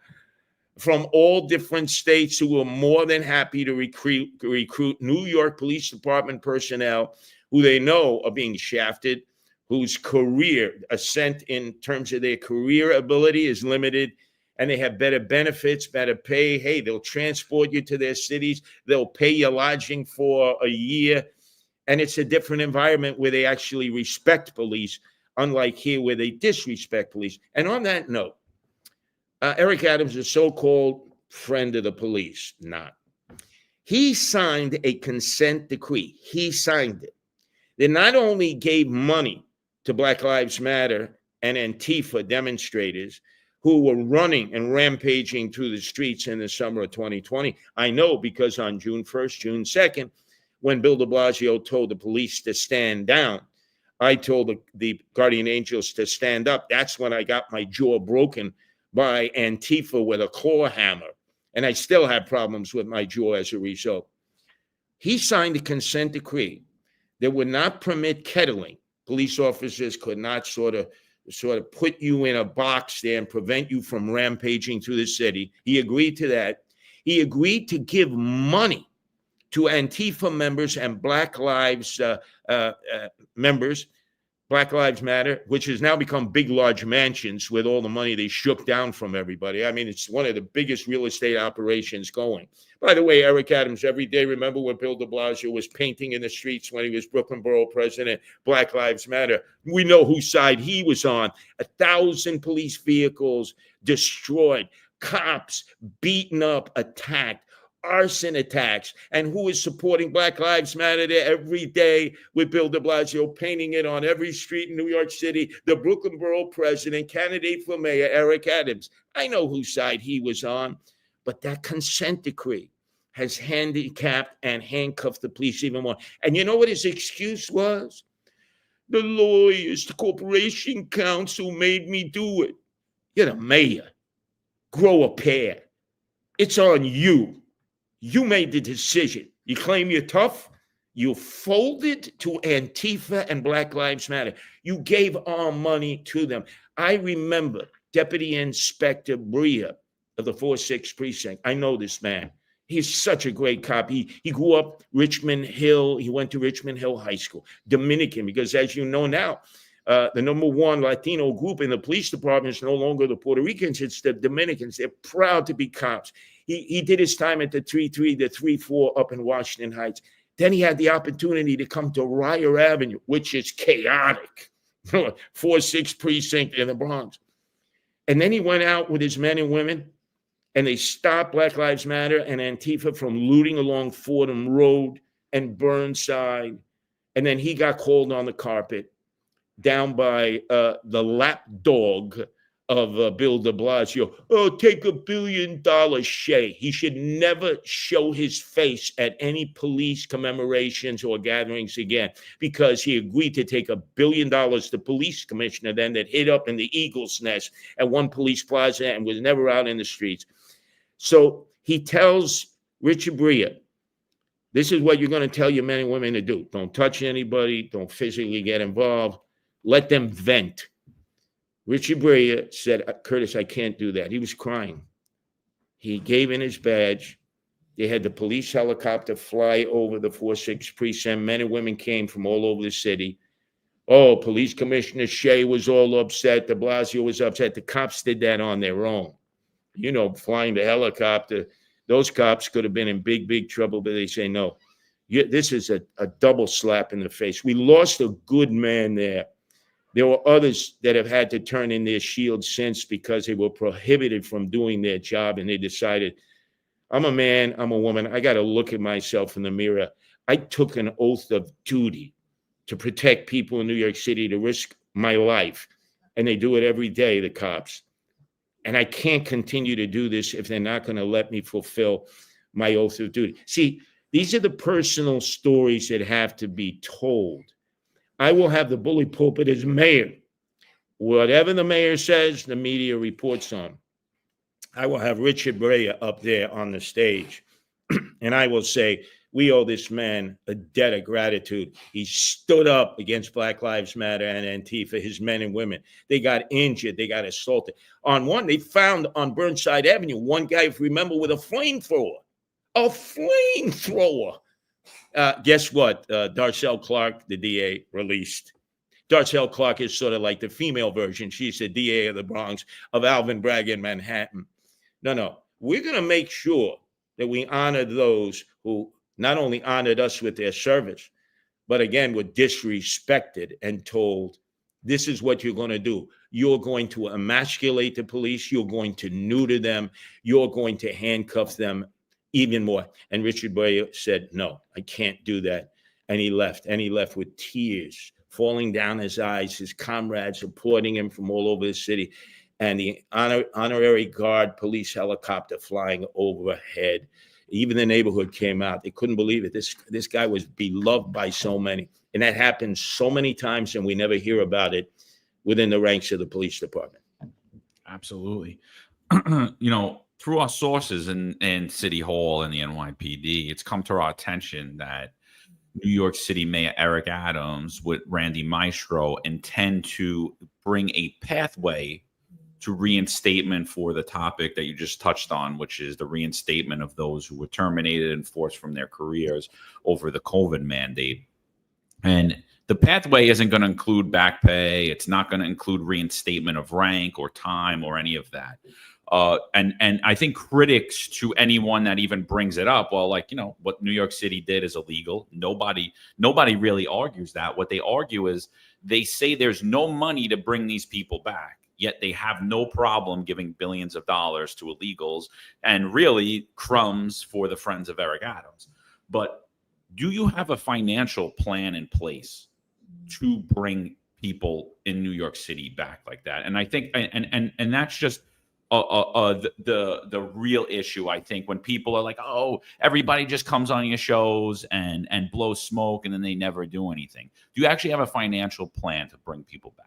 from all different states, who were more than happy to recruit New York Police Department personnel who they know are being shafted, whose career ascent in terms of their career ability is limited, and they have better benefits, better pay. Hey, they'll transport you to their cities. They'll pay you lodging for a year. And it's a different environment where they actually respect police, unlike here where they disrespect police. And on that note, Eric Adams, a so-called friend of the police, not. He signed a consent decree. He signed it. They not only gave money to Black Lives Matter and Antifa demonstrators who were running and rampaging through the streets in the summer of 2020. I know because on June 1st, June 2nd, when Bill de Blasio told the police to stand down, I told the guardian angels to stand up. That's when I got my jaw broken by Antifa with a claw hammer. And I still have problems with my jaw as a result. He signed a consent decree that would not permit kettling. Police officers could not sort of put you in a box there and prevent you from rampaging through the city. He agreed to that. He agreed to give money to Antifa members and Black Lives members, Black Lives Matter, which has now become big, large mansions with all the money they shook down from everybody. I mean, it's one of the biggest real estate operations going. By the way, Eric Adams, every day, remember when Bill de Blasio was painting in the streets when he was Brooklyn Borough President, Black Lives Matter. We know whose side he was on. 1,000 police vehicles destroyed, cops beaten up, attacked, arson attacks, and who is supporting Black Lives Matter there every day with Bill de Blasio painting it on every street in New York City? The Brooklyn Borough President, candidate for mayor, Eric Adams. I know whose side he was on, but that consent decree has handicapped and handcuffed the police even more. And you know what his excuse was? The lawyers, the corporation counsel made me do it. You're the mayor. Grow a pair. It's on you. You made the decision. You claim you're tough. You folded to Antifa and Black Lives Matter. You gave our money to them. I remember Deputy Inspector Bria of the 4-6 precinct. I know this man. He's such a great cop. He grew up Richmond Hill. He went to Richmond Hill High School. Dominican, because as you know now, the #1 Latino group in the police department is no longer the Puerto Ricans, it's the Dominicans. They're proud to be cops. He did his time at the 3-3, the 3-4 up in Washington Heights. Then he had the opportunity to come to Ryer Avenue, which is chaotic, 4-6 precinct in the Bronx. And then he went out with his men and women, and they stopped Black Lives Matter and Antifa from looting along Fordham Road and Burnside. And then he got called on the carpet down by the lapdog of Bill de Blasio. Oh, take $1 billion, Shay. He should never show his face at any police commemorations or gatherings again, because he agreed to take $1 billion to police commissioner then that hid up in the Eagle's Nest at one police plaza and was never out in the streets. So he tells Richard Bria, this is what you're going to tell your men and women to do. Don't touch anybody. Don't physically get involved. Let them vent. Richard Bria said, Curtis, I can't do that. He was crying. He gave in his badge. They had the police helicopter fly over the 4-6 precinct. Men and women came from all over the city. Oh, Police Commissioner Shea was all upset. De Blasio was upset. The cops did that on their own. You know, flying the helicopter. Those cops could have been in big, big trouble, but they say, no, this is a double slap in the face. We lost a good man there. There were others that have had to turn in their shield since because they were prohibited from doing their job, and they decided, I'm a man, I'm a woman, I got to look at myself in the mirror. I took an oath of duty to protect people in New York City, to risk my life, and they do it every day, the cops. And I can't continue to do this if they're not going to let me fulfill my oath of duty. See, these are the personal stories that have to be told. I will have the bully pulpit as mayor. Whatever the mayor says, the media reports on. I will have Richard Brea up there on the stage And I will say, we owe this man a debt of gratitude. He stood up against Black Lives Matter and Antifa, his men and women. They got injured. They got assaulted. On one, they found on Burnside Avenue, one guy, if you remember, with a flamethrower. A flamethrower. Guess what? Darcel Clark, the DA, released. Darcel Clark is sort of like the female version. She's the DA of the Bronx, of Alvin Bragg in Manhattan. No. We're going to make sure that we honor those who not only honored us with their service, but again, were disrespected and told, this is what you're going to do. You're going to emasculate the police. You're going to neuter them. You're going to handcuff them even more. And Richard Boyer said, no, I can't do that. And he left. And he left with tears falling down his eyes, his comrades supporting him from all over the city, and the honorary guard police helicopter flying overhead. Even the neighborhood came out. They couldn't believe it. This guy was beloved by so many. And that happens so many times, and we never hear about it within the ranks of the police department.
Absolutely. Through our sources in City Hall and the NYPD, it's come to our attention that New York City Mayor Eric Adams with Randy Maestro intend to bring a pathway to reinstatement for the topic that you just touched on, which is the reinstatement of those who were terminated and forced from their careers over the COVID mandate. And the pathway isn't going to include back pay. It's not going to include reinstatement of rank or time or any of that. And I think critics to anyone that even brings it up, well, what New York City did is illegal. Nobody really argues that. What they argue is they say there's no money to bring these people back. Yet they have no problem giving billions of dollars to illegals and really crumbs for the friends of Eric Adams. But do you have a financial plan in place to bring people in New York City back like that? And I think, and that's just the real issue. I think when people are like, oh, everybody just comes on your shows and blows smoke and then they never do anything. Do you actually have a financial plan to bring people back?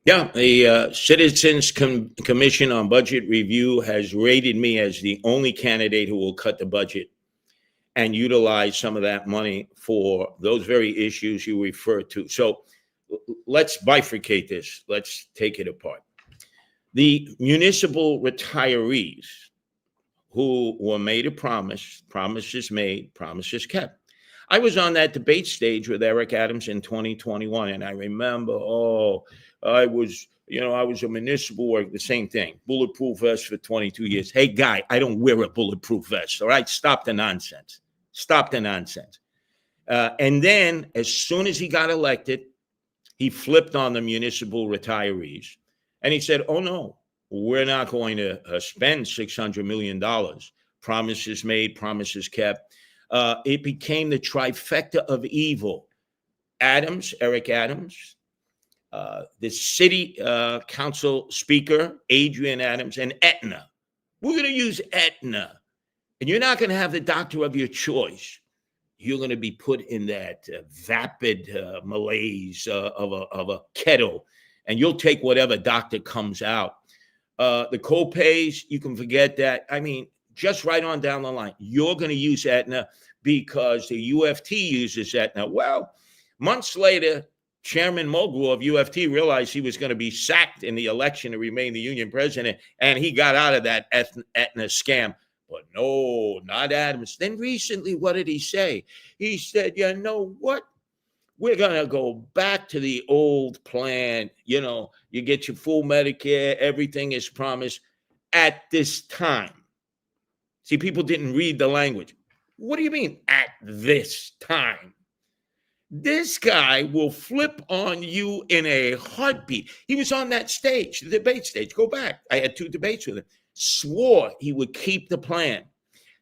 Yeah, the Citizens Commission on Budget Review has rated me as the only candidate who will cut the budget and utilize some of that money for those very issues you refer to. So let's bifurcate this. Let's take it apart. The municipal retirees who were made a promise, promises made, promises kept. I was on that debate stage with Eric Adams in 2021, and I remember, I was a municipal worker, the same thing, bulletproof vest for 22 years. Hey, guy, I don't wear a bulletproof vest, all right? Stop the nonsense. And then as soon as he got elected, he flipped on the municipal retirees, and he said, oh, no, we're not going to spend $600 million. Promises made, promises kept. It became the trifecta of evil. Eric Adams, the city council speaker, Adrian Adams, and Aetna. We're going to use Aetna. And you're not going to have the doctor of your choice. You're going to be put in that vapid malaise of a kettle, and you'll take whatever doctor comes out. The co-pays, you can forget that. I mean, just right on down the line, you're going to use Aetna because the UFT uses Aetna. Well, months later, Chairman Mulgrew of UFT realized he was going to be sacked in the election to remain the union president, and he got out of that Aetna scam. But no, not Adams. Then recently, what did he say? He said, you know what? We're going to go back to the old plan. You get your full Medicare. Everything is promised at this time. See, people didn't read the language. What do you mean at this time? This guy will flip on you in a heartbeat. He was on that stage, the debate stage. Go back. I had 2 debates with him. Swore he would keep the plan.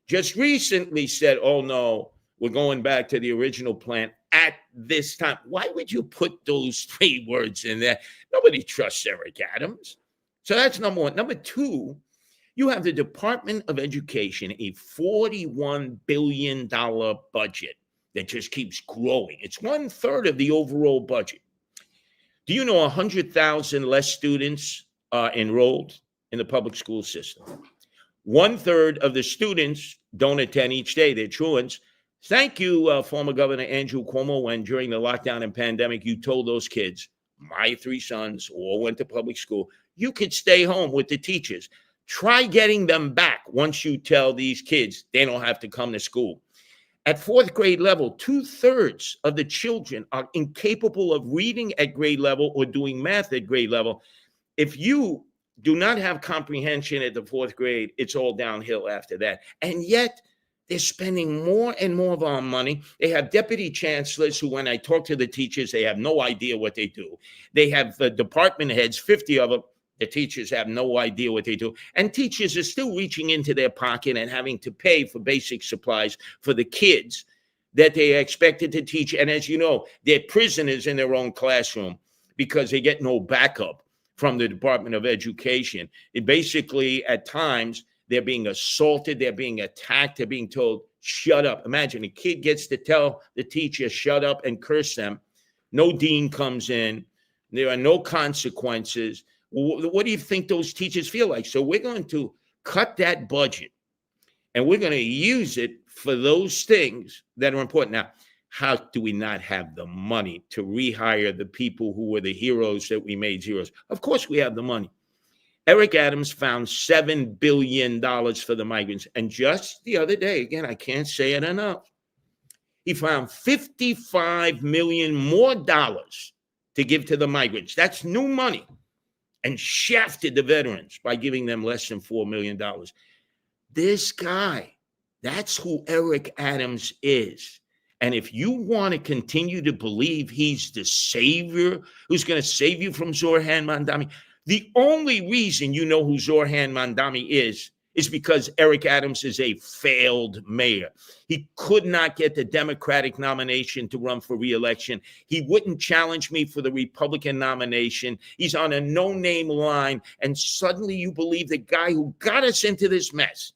Just recently said, oh, no, we're going back to the original plan at this time. Why would you put those 3 words in there? Nobody trusts Eric Adams. So that's number one. Number two, you have the Department of Education, a $41 billion budget that just keeps growing. It's 1/3 of the overall budget. Do you know 100,000 less students are enrolled in the public school system? 1/3 of the students don't attend each day. They're truants. Thank you, former Governor Andrew Cuomo, when during the lockdown and pandemic, you told those kids, my 3 sons all went to public school, you could stay home with the teachers. Try getting them back once you tell these kids they don't have to come to school. At 4th grade level, 2/3 of the children are incapable of reading at grade level or doing math at grade level. If you do not have comprehension at the 4th grade, it's all downhill after that. And yet, they're spending more and more of our money. They have deputy chancellors who, when I talk to the teachers, they have no idea what they do. They have the department heads, 50 of them. The teachers have no idea what they do. And teachers are still reaching into their pocket and having to pay for basic supplies for the kids that they are expected to teach. And as you know, they're prisoners in their own classroom because they get no backup from the Department of Education. It basically, at times, they're being assaulted, they're being attacked, they're being told, shut up. Imagine a kid gets to tell the teacher, shut up, and curse them. No dean comes in. There are no consequences. What do you think those teachers feel like? So we're going to cut that budget, and we're going to use it for those things that are important. Now, how do we not have the money to rehire the people who were the heroes that we made heroes? Of course we have the money. Eric Adams found $7 billion for the migrants. And just the other day, again, I can't say it enough, he found $55 million more dollars to give to the migrants. That's new money. And shafted the veterans by giving them less than $4 million. This guy, that's who Eric Adams is. And if you want to continue to believe he's the savior who's going to save you from Zohran Mamdani, the only reason you know who Zohran Mamdani is because Eric Adams is a failed mayor. He could not get the Democratic nomination to run for re-election. He wouldn't challenge me for the Republican nomination. He's on a no-name line, and suddenly you believe the guy who got us into this mess.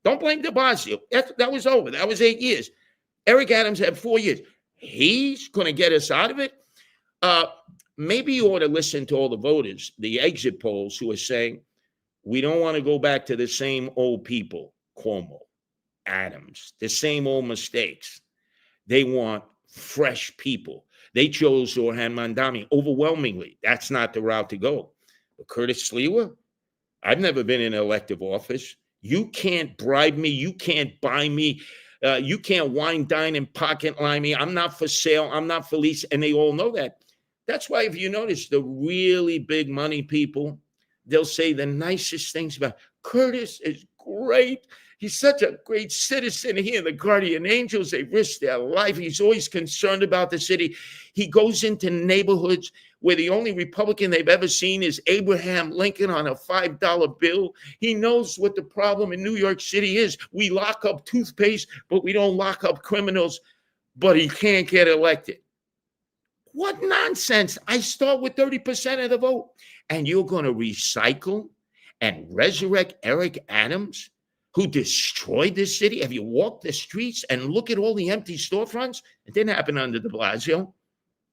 Don't blame de Blasio. That was over. That was 8 years. Eric Adams had 4 years. He's going to get us out of it. Maybe you ought to listen to all the voters, the exit polls, who are saying, we don't want to go back to the same old people, Cuomo, Adams, the same old mistakes. They want fresh people. They chose Zohran Mamdani overwhelmingly. That's not the route to go. But Curtis Sliwa, I've never been in elective office. You can't bribe me. You can't buy me. You can't wine, dine, and pocket line me. I'm not for sale. I'm not for lease. And they all know that. That's why, if you notice, the really big money people, they'll say the nicest things about Curtis is great. He's such a great citizen. He and the Guardian Angels, they risk their life. He's always concerned about the city. He goes into neighborhoods where the only Republican they've ever seen is Abraham Lincoln on a $5 bill. He knows what the problem in New York City is. We lock up toothpaste, but we don't lock up criminals. But he can't get elected. What nonsense. I start with 30% of the vote. And you're going to recycle and resurrect Eric Adams, who destroyed this city? Have you walked the streets and look at all the empty storefronts? It didn't happen under de Blasio.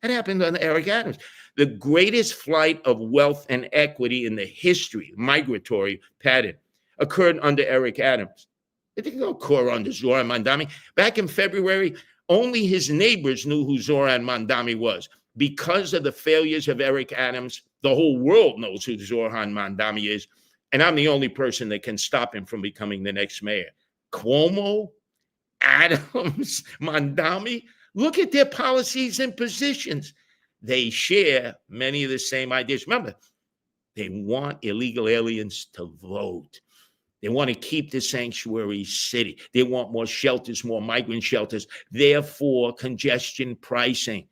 It happened under Eric Adams. The greatest flight of wealth and equity in the history, migratory pattern, occurred under Eric Adams. It didn't occur under Zohran Mamdani. Back in February, only his neighbors knew who Zohran Mamdani was. Because of the failures of Eric Adams, the whole world knows who Zohran Mamdani is. And I'm the only person that can stop him from becoming the next mayor. Cuomo, Adams, Mamdani, look at their policies and positions. They share many of the same ideas. Remember, they want illegal aliens to vote. They want to keep the sanctuary city. They want more shelters, more migrant shelters. Therefore, congestion pricing.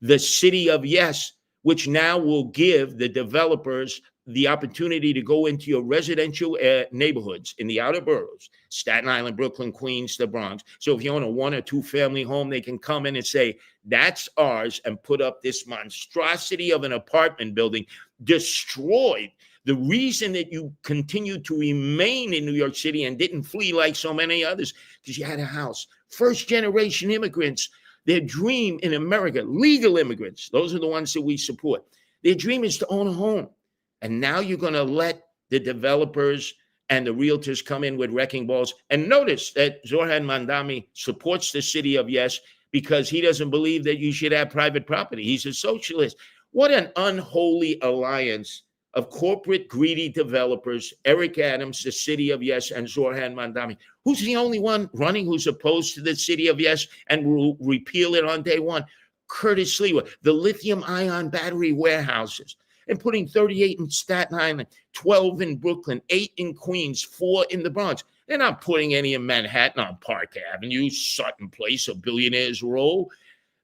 The city of yes, which now will give the developers the opportunity to go into your residential neighborhoods in the outer boroughs, Staten Island, Brooklyn, Queens, the Bronx. So if you own a 1 or 2 family home, they can come in and say, that's ours, and put up this monstrosity of an apartment building, destroyed the reason that you continued to remain in New York City and didn't flee like so many others, because you had a house. First generation immigrants, their dream in America, legal immigrants, those are the ones that we support. Their dream is to own a home. And now you're going to let the developers and the realtors come in with wrecking balls. And notice that Zohran Mamdani supports the city of Yes because he doesn't believe that you should have private property. He's a socialist. What an unholy alliance of corporate greedy developers, Eric Adams, the city of Yes, and Zohran Mamdani. Who's the only one running who's opposed to the city of Yes and will repeal it on day one? Curtis Sliwa, the lithium-ion battery warehouses, and putting 38 in Staten Island, 12 in Brooklyn, 8 in Queens, 4 in the Bronx. They're not putting any in Manhattan on Park Avenue, Sutton Place, a billionaire's row.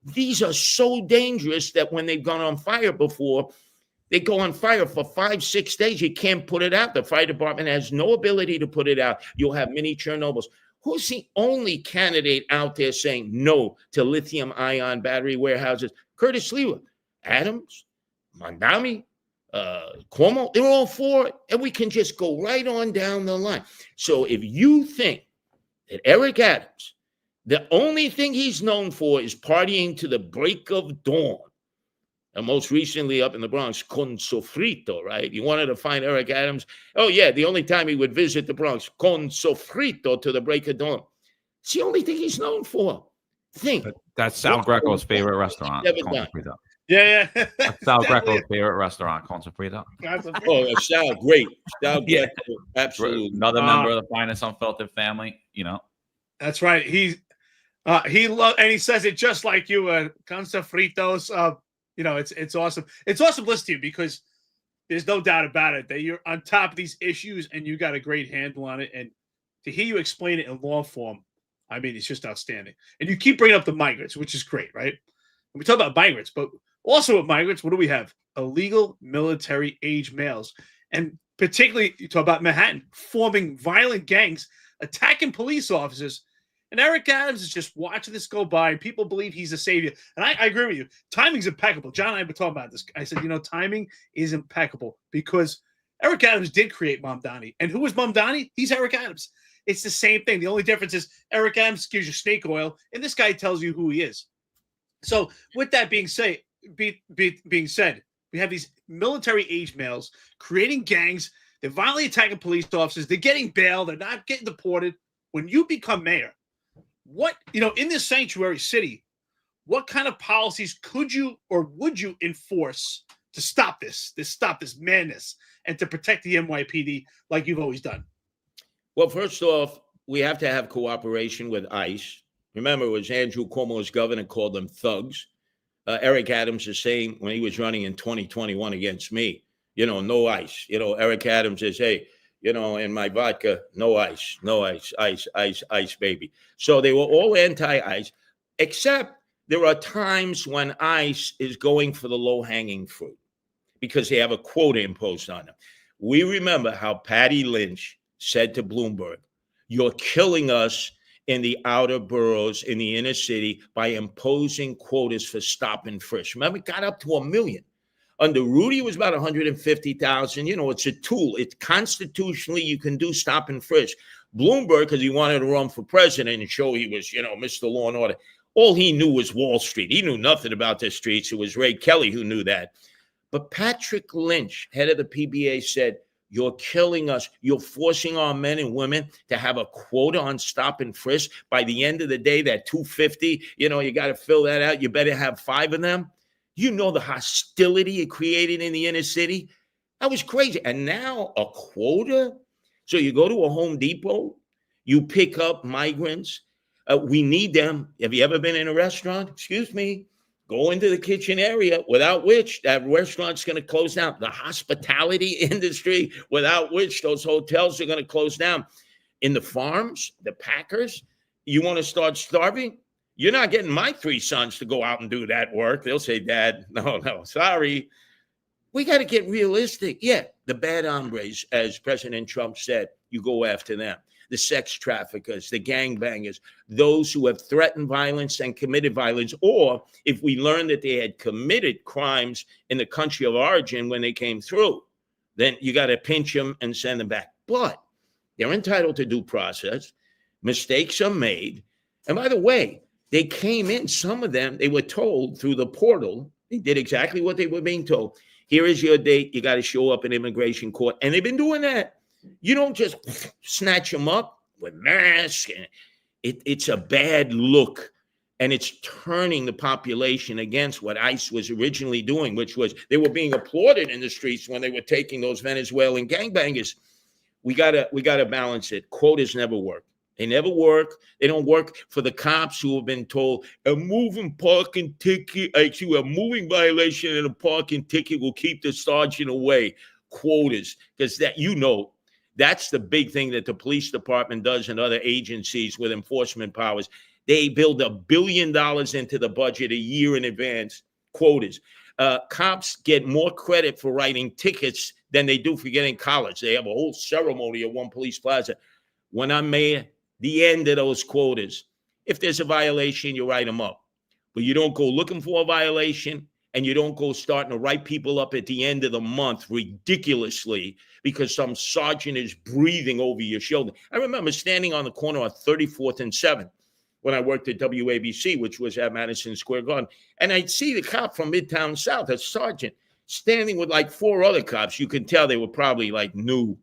These are so dangerous that when they've gone on fire before, they go on fire for 5-6 days. You can't put it out. The fire department has no ability to put it out. You'll have mini Chernobyls. Who's the only candidate out there saying no to lithium-ion battery warehouses? Curtis Sliwa, Adams, Mamdani, Cuomo, they're all for it. And we can just go right on down the line. So if you think that Eric Adams, the only thing he's known for is partying to the break of dawn, and most recently up in the Bronx, con sofrito, right? You wanted to find Eric Adams. Oh, yeah, the only time he would visit the Bronx, con sofrito to the break of dawn. It's the only thing he's known for. Think.
That's Sal Greco's favorite restaurant.
Yeah.
That's Sal Greco's favorite restaurant, con sofrito.
Oh, Sal, great. Sal Greco, absolutely.
Another member of the finest Unfiltered family,
That's right. He says it just like you, con sofritos. It's awesome. It's awesome listening to you because there's no doubt about it that you're on top of these issues and you got a great handle on it. And to hear you explain it in law form, I mean, it's just outstanding. And you keep bringing up the migrants, which is great, right? We talk about migrants, but also with migrants, what do we have? Illegal military age males. And particularly, you talk about Manhattan, forming violent gangs, attacking police officers. And Eric Adams is just watching this go by. And people believe he's a savior. And I agree with you. Timing's impeccable. John and I were talking about this. I said, timing is impeccable because Eric Adams did create Mamdani. And who was Mamdani? He's Eric Adams. It's the same thing. The only difference is Eric Adams gives you snake oil, and this guy tells you who he is. So with that being said, we have these military age males creating gangs. They're violently attacking police officers. They're getting bail. They're not getting deported. When you become mayor, in this sanctuary city, what kind of policies could you or would you enforce to stop this madness and to protect the NYPD like you've always done?
Well, first off, we have to have cooperation with ICE. Remember, it was Andrew Cuomo's governor called them thugs. Eric Adams is saying when he was running in 2021 against me, no ICE. Eric Adams says, hey, in my vodka, no ice, ice, baby. So they were all anti-ICE, except there are times when ICE is going for the low-hanging fruit because they have a quota imposed on them. We remember how Patty Lynch said to Bloomberg, you're killing us in the outer boroughs, in the inner city, by imposing quotas for stop and frisk. Remember, it got up to 1 million. Under Rudy, it was about 150,000. It's a tool. It's constitutionally, you can do stop and frisk. Bloomberg, because he wanted to run for president and show he was, Mr. Law and Order, all he knew was Wall Street. He knew nothing about the streets. It was Ray Kelly who knew that. But Patrick Lynch, head of the PBA, said, you're killing us. You're forcing our men and women to have a quota on stop and frisk. By the end of the day, that 250, you got to fill that out. You better have 5 of them. The hostility it created in the inner city. That was crazy. And now a quota. So you go to a Home Depot, you pick up migrants. We need them. Have you ever been in a restaurant? Excuse me. Go into the kitchen area, without which that restaurant's going to close down. The hospitality industry, without which those hotels are going to close down. In the farms, the packers, you want to start starving? You're not getting my 3 sons to go out and do that work. They'll say, Dad, no, sorry. We got to get realistic. Yeah, the bad hombres, as President Trump said, you go after them. The sex traffickers, the gangbangers, those who have threatened violence and committed violence, or if we learn that they had committed crimes in the country of origin when they came through, then you got to pinch them and send them back. But they're entitled to due process. Mistakes are made. And by the way, they came in, some of them, they were told through the portal, they did exactly what they were being told. Here is your date. You got to show up in immigration court. And they've been doing that. You don't just snatch them up with masks. And it's a bad look. And it's turning the population against what ICE was originally doing, which was they were being applauded in the streets when they were taking those Venezuelan gangbangers. We gotta balance it. Quotas never work. They never work. They don't work for the cops who have been told a moving parking ticket, actually a moving violation and a parking ticket will keep the sergeant away. Quotas, because that's the big thing that the police department does and other agencies with enforcement powers. They build $1 billion into the budget a year in advance. Quotas. Cops get more credit for writing tickets than they do for getting college. They have a whole ceremony at one police plaza. When I'm mayor, the end of those quotas. If there's a violation, you write them up. But you don't go looking for a violation, and you don't go starting to write people up at the end of the month ridiculously because some sergeant is breathing over your shoulder. I remember standing on the corner of 34th and 7th when I worked at WABC, which was at Madison Square Garden. And I'd see the cop from Midtown South, a sergeant, standing with like 4 other cops. You could tell they were probably like new,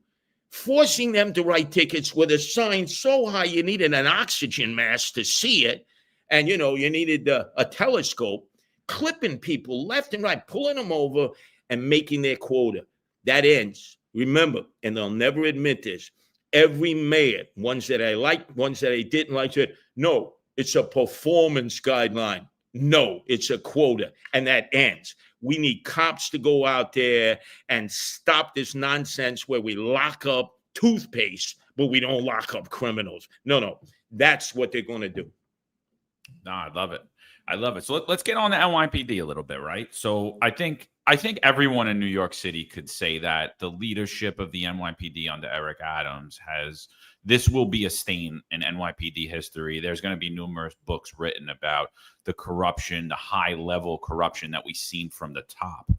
forcing them to write tickets with a sign so high you needed an oxygen mask to see it. And, you needed a telescope, clipping people left and right, pulling them over and making their quota. That ends. Remember, and they'll never admit this, every mayor, ones that I liked, ones that I didn't like, said, no, it's a performance guideline. No, it's a quota. And that ends. We need cops to go out there and stop this nonsense where we lock up toothpaste, but we don't lock up criminals. No, that's what they're going to do.
No, I love it. So let's get on the NYPD a little bit, right? So I think everyone in New York City could say that the leadership of the NYPD under Eric Adams this will be a stain in NYPD history. There's going to be numerous books written about the corruption, the high level corruption that we've seen from the top.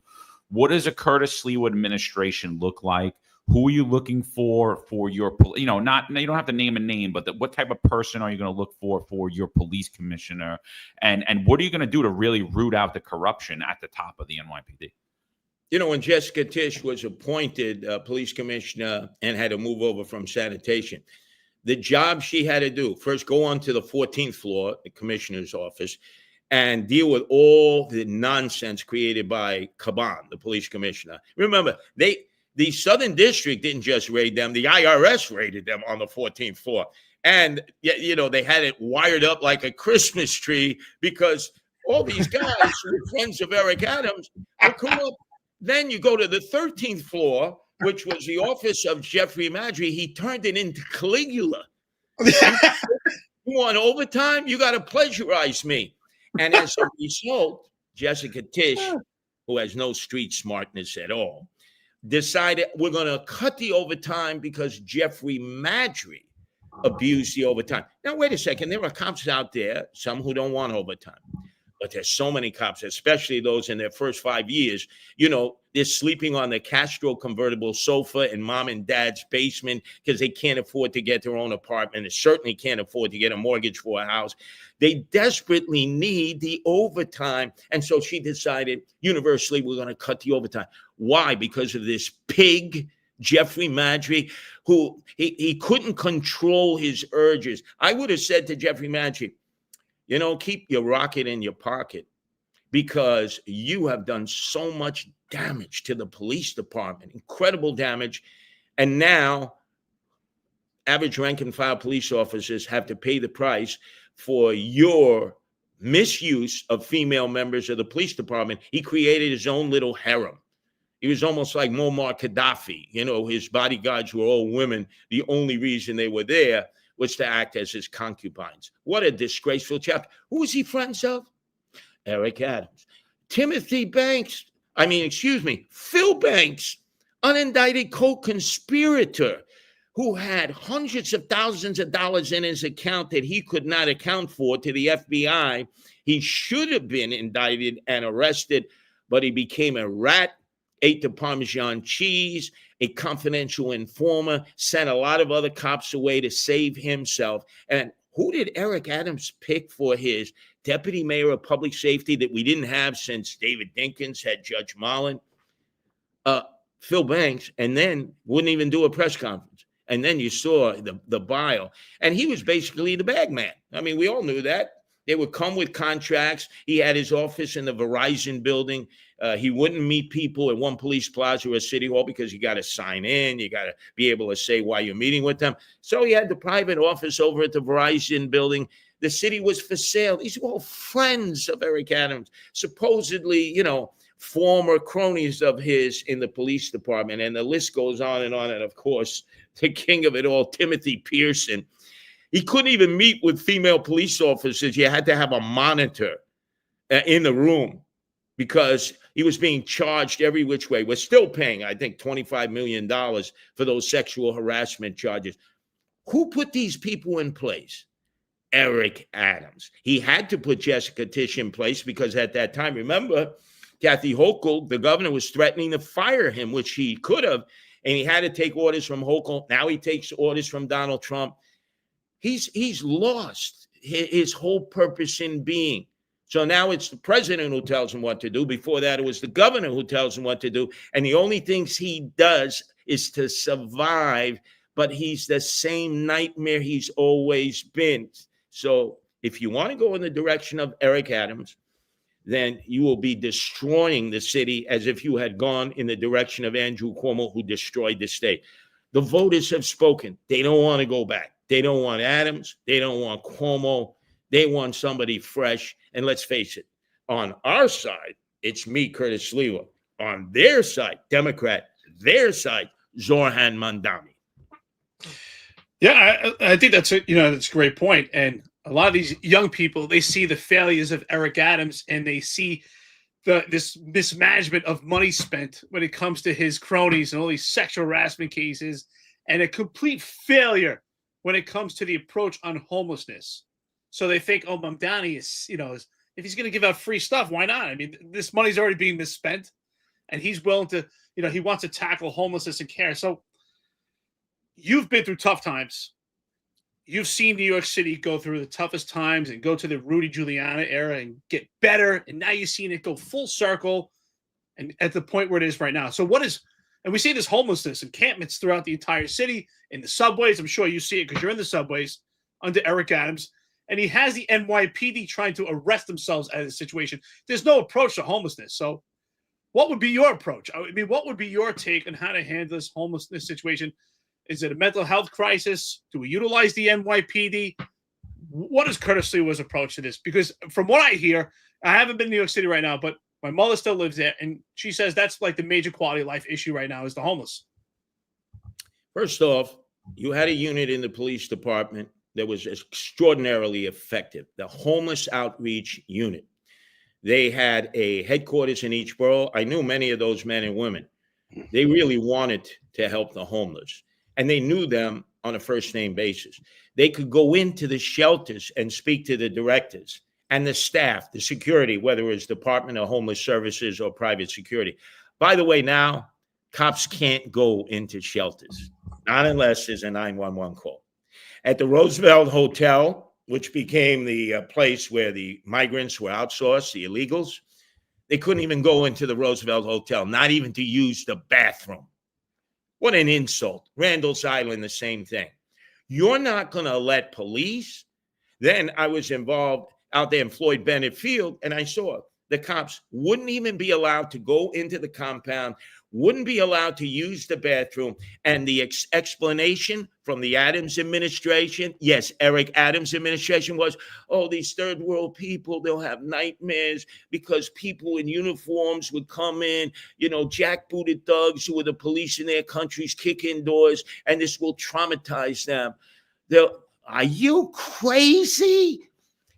What does a Curtis Sliwa administration look like? Who are you looking for your, you don't have to name a name, but what type of person are you going to look for your police commissioner? And what are you going to do to really root out the corruption at the top of the NYPD?
When Jessica Tisch was appointed police commissioner and had to move over from sanitation, the job she had to do, first go on to the 14th floor, the commissioner's office, and deal with all the nonsense created by Caban, the police commissioner. Remember, the Southern District didn't just raid them. The IRS raided them on the 14th floor. And, they had it wired up like a Christmas tree because all these guys who were friends of Eric Adams would come up. Then you go to the 13th floor, which was the office of Jeffrey Madry. He turned it into Caligula. You want overtime? You got to pleasurize me. And as a result, Jessica Tisch, who has no street smartness at all, decided we're going to cut the overtime because Jeffrey Madry abused the overtime. Now, wait a second. There are cops out there, some who don't want overtime. But there's so many cops, especially those in their first 5 years, they're sleeping on the Castro convertible sofa in mom and dad's basement because they can't afford to get their own apartment. They certainly can't afford to get a mortgage for a house. They desperately need the overtime. And so she decided universally, we're going to cut the overtime. Why? Because of this pig, Jeffrey Madry, who he couldn't control his urges. I would have said to Jeffrey Madry, keep your rocket in your pocket because you have done so much damage to the police department, incredible damage. And now average rank and file police officers have to pay the price for your misuse of female members of the police department. He created his own little harem. He was almost like Muammar Gaddafi. His bodyguards were all women. The only reason they were there was to act as his concubines. What a disgraceful chap. Who was he friends of? Eric Adams. Phil Banks, unindicted co-conspirator who had hundreds of thousands of dollars in his account that he could not account for to the FBI. He should have been indicted and arrested, but he became a rat, ate the Parmesan cheese, a confidential informer, sent a lot of other cops away to save himself. And who did Eric Adams pick for his deputy mayor of public safety that we didn't have since David Dinkins had Judge Mullen? Phil Banks, and then wouldn't even do a press conference. And then you saw the bile. And he was basically the bag man. I mean, we all knew that. They would come with contracts. He had his office in the Verizon building. He wouldn't meet people at one police plaza or City Hall because you got to sign in. You got to be able to say why you're meeting with them. So he had the private office over at the Verizon building. The city was for sale. These were all friends of Eric Adams, supposedly, former cronies of his in the police department. And the list goes on. And of course, the king of it all, Timothy Pearson. He couldn't even meet with female police officers. You had to have a monitor in the room because he was being charged every which way. We're still paying, I think, $25 million for those sexual harassment charges. Who put these people in place? Eric Adams. He had to put Jessica Tisch in place because at that time, remember, Kathy Hochul, the governor, was threatening to fire him, which he could have, and he had to take orders from Hochul. Now he takes orders from Donald Trump. He's lost his whole purpose in being. So now it's the president who tells him what to do. Before that, it was the governor who tells him what to do. And the only things he does is to survive, but he's the same nightmare he's always been. So if you want to go in the direction of Eric Adams, then you will be destroying the city as if you had gone in the direction of Andrew Cuomo, who destroyed the state. The voters have spoken. They don't want to go back. They don't want Adams. They don't want Cuomo. They want somebody fresh. And let's face it, on our side, it's me, Curtis Sliwa. On their side, Democrat, their side, Zohran Mamdani.
Yeah, I think that's that's a great point. And a lot of these young people, they see the failures of Eric Adams and they see this mismanagement of money spent when it comes to his cronies and all these sexual harassment cases, and a complete failure when it comes to the approach on homelessness. So they think, oh, Mamdani is, if he's going to give out free stuff, why not? I mean, this money's already being misspent, and he's willing to, he wants to tackle homelessness and care. So you've been through tough times. You've seen New York City go through the toughest times and go to the Rudy Giuliani era and get better. And now you've seen it go full circle and at the point where it is right now. So and we see this homelessness encampments throughout the entire city, in the subways. I'm sure you see it because you're in the subways under Eric Adams. And he has the NYPD trying to arrest themselves out of the situation. There's no approach to homelessness. So what would be your approach? I mean, what would be your take on how to handle this homelessness situation? Is it a mental health crisis? Do we utilize the NYPD? What is Curtis Sliwa's approach to this? Because from what I hear, I haven't been in New York City right now, but my mother still lives there, and she says that's like the major quality of life issue right now is the homeless.
First off, you had a unit in the police department that was extraordinarily effective, the Homeless Outreach Unit. They had a headquarters in each borough. I knew many of those men and women. They really wanted to help the homeless, and they knew them on a first-name basis. They could go into the shelters and speak to the directors and the staff, the security, whether it's Department of Homeless Services or private security. By the way, now, cops can't go into shelters, not unless there's a 911 call. At the Roosevelt Hotel, which became the place where the migrants were outsourced, the illegals, they couldn't even go into the Roosevelt Hotel, not even to use the bathroom. What an insult. Randall's Island, the same thing. You're not going to let police. Then I was involved out there in Floyd Bennett Field, and I saw the cops wouldn't even be allowed to go into the compound, wouldn't be allowed to use the bathroom. And the explanation from the Adams administration, yes, Eric Adams administration was, oh, these third world people, they'll have nightmares because people in uniforms would come in, jackbooted thugs who are the police in their countries, kick in doors, and this will traumatize them. Are you crazy?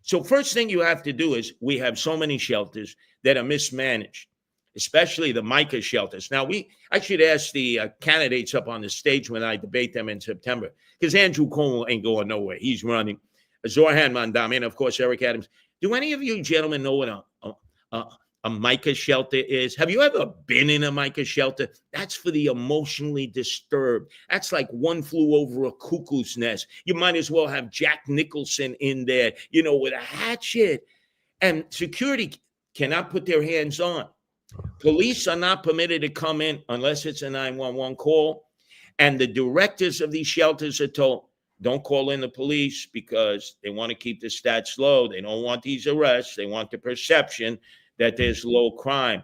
So first thing you have to do is we have so many shelters that are mismanaged, especially the MICA shelters. Now, I should ask the candidates up on the stage when I debate them in September, because Andrew Cuomo ain't going nowhere. He's running. Zohran Mamdani, and of course, Eric Adams. Do any of you gentlemen know what a MICA shelter is? Have you ever been in a MICA shelter? That's for the emotionally disturbed. That's like One Flew Over a Cuckoo's Nest. You might as well have Jack Nicholson in there, with a hatchet. And security cannot put their hands on. Police are not permitted to come in unless it's a 911 call. And the directors of these shelters are told, don't call in the police because they want to keep the stats low. They don't want these arrests. They want the perception that there's low crime.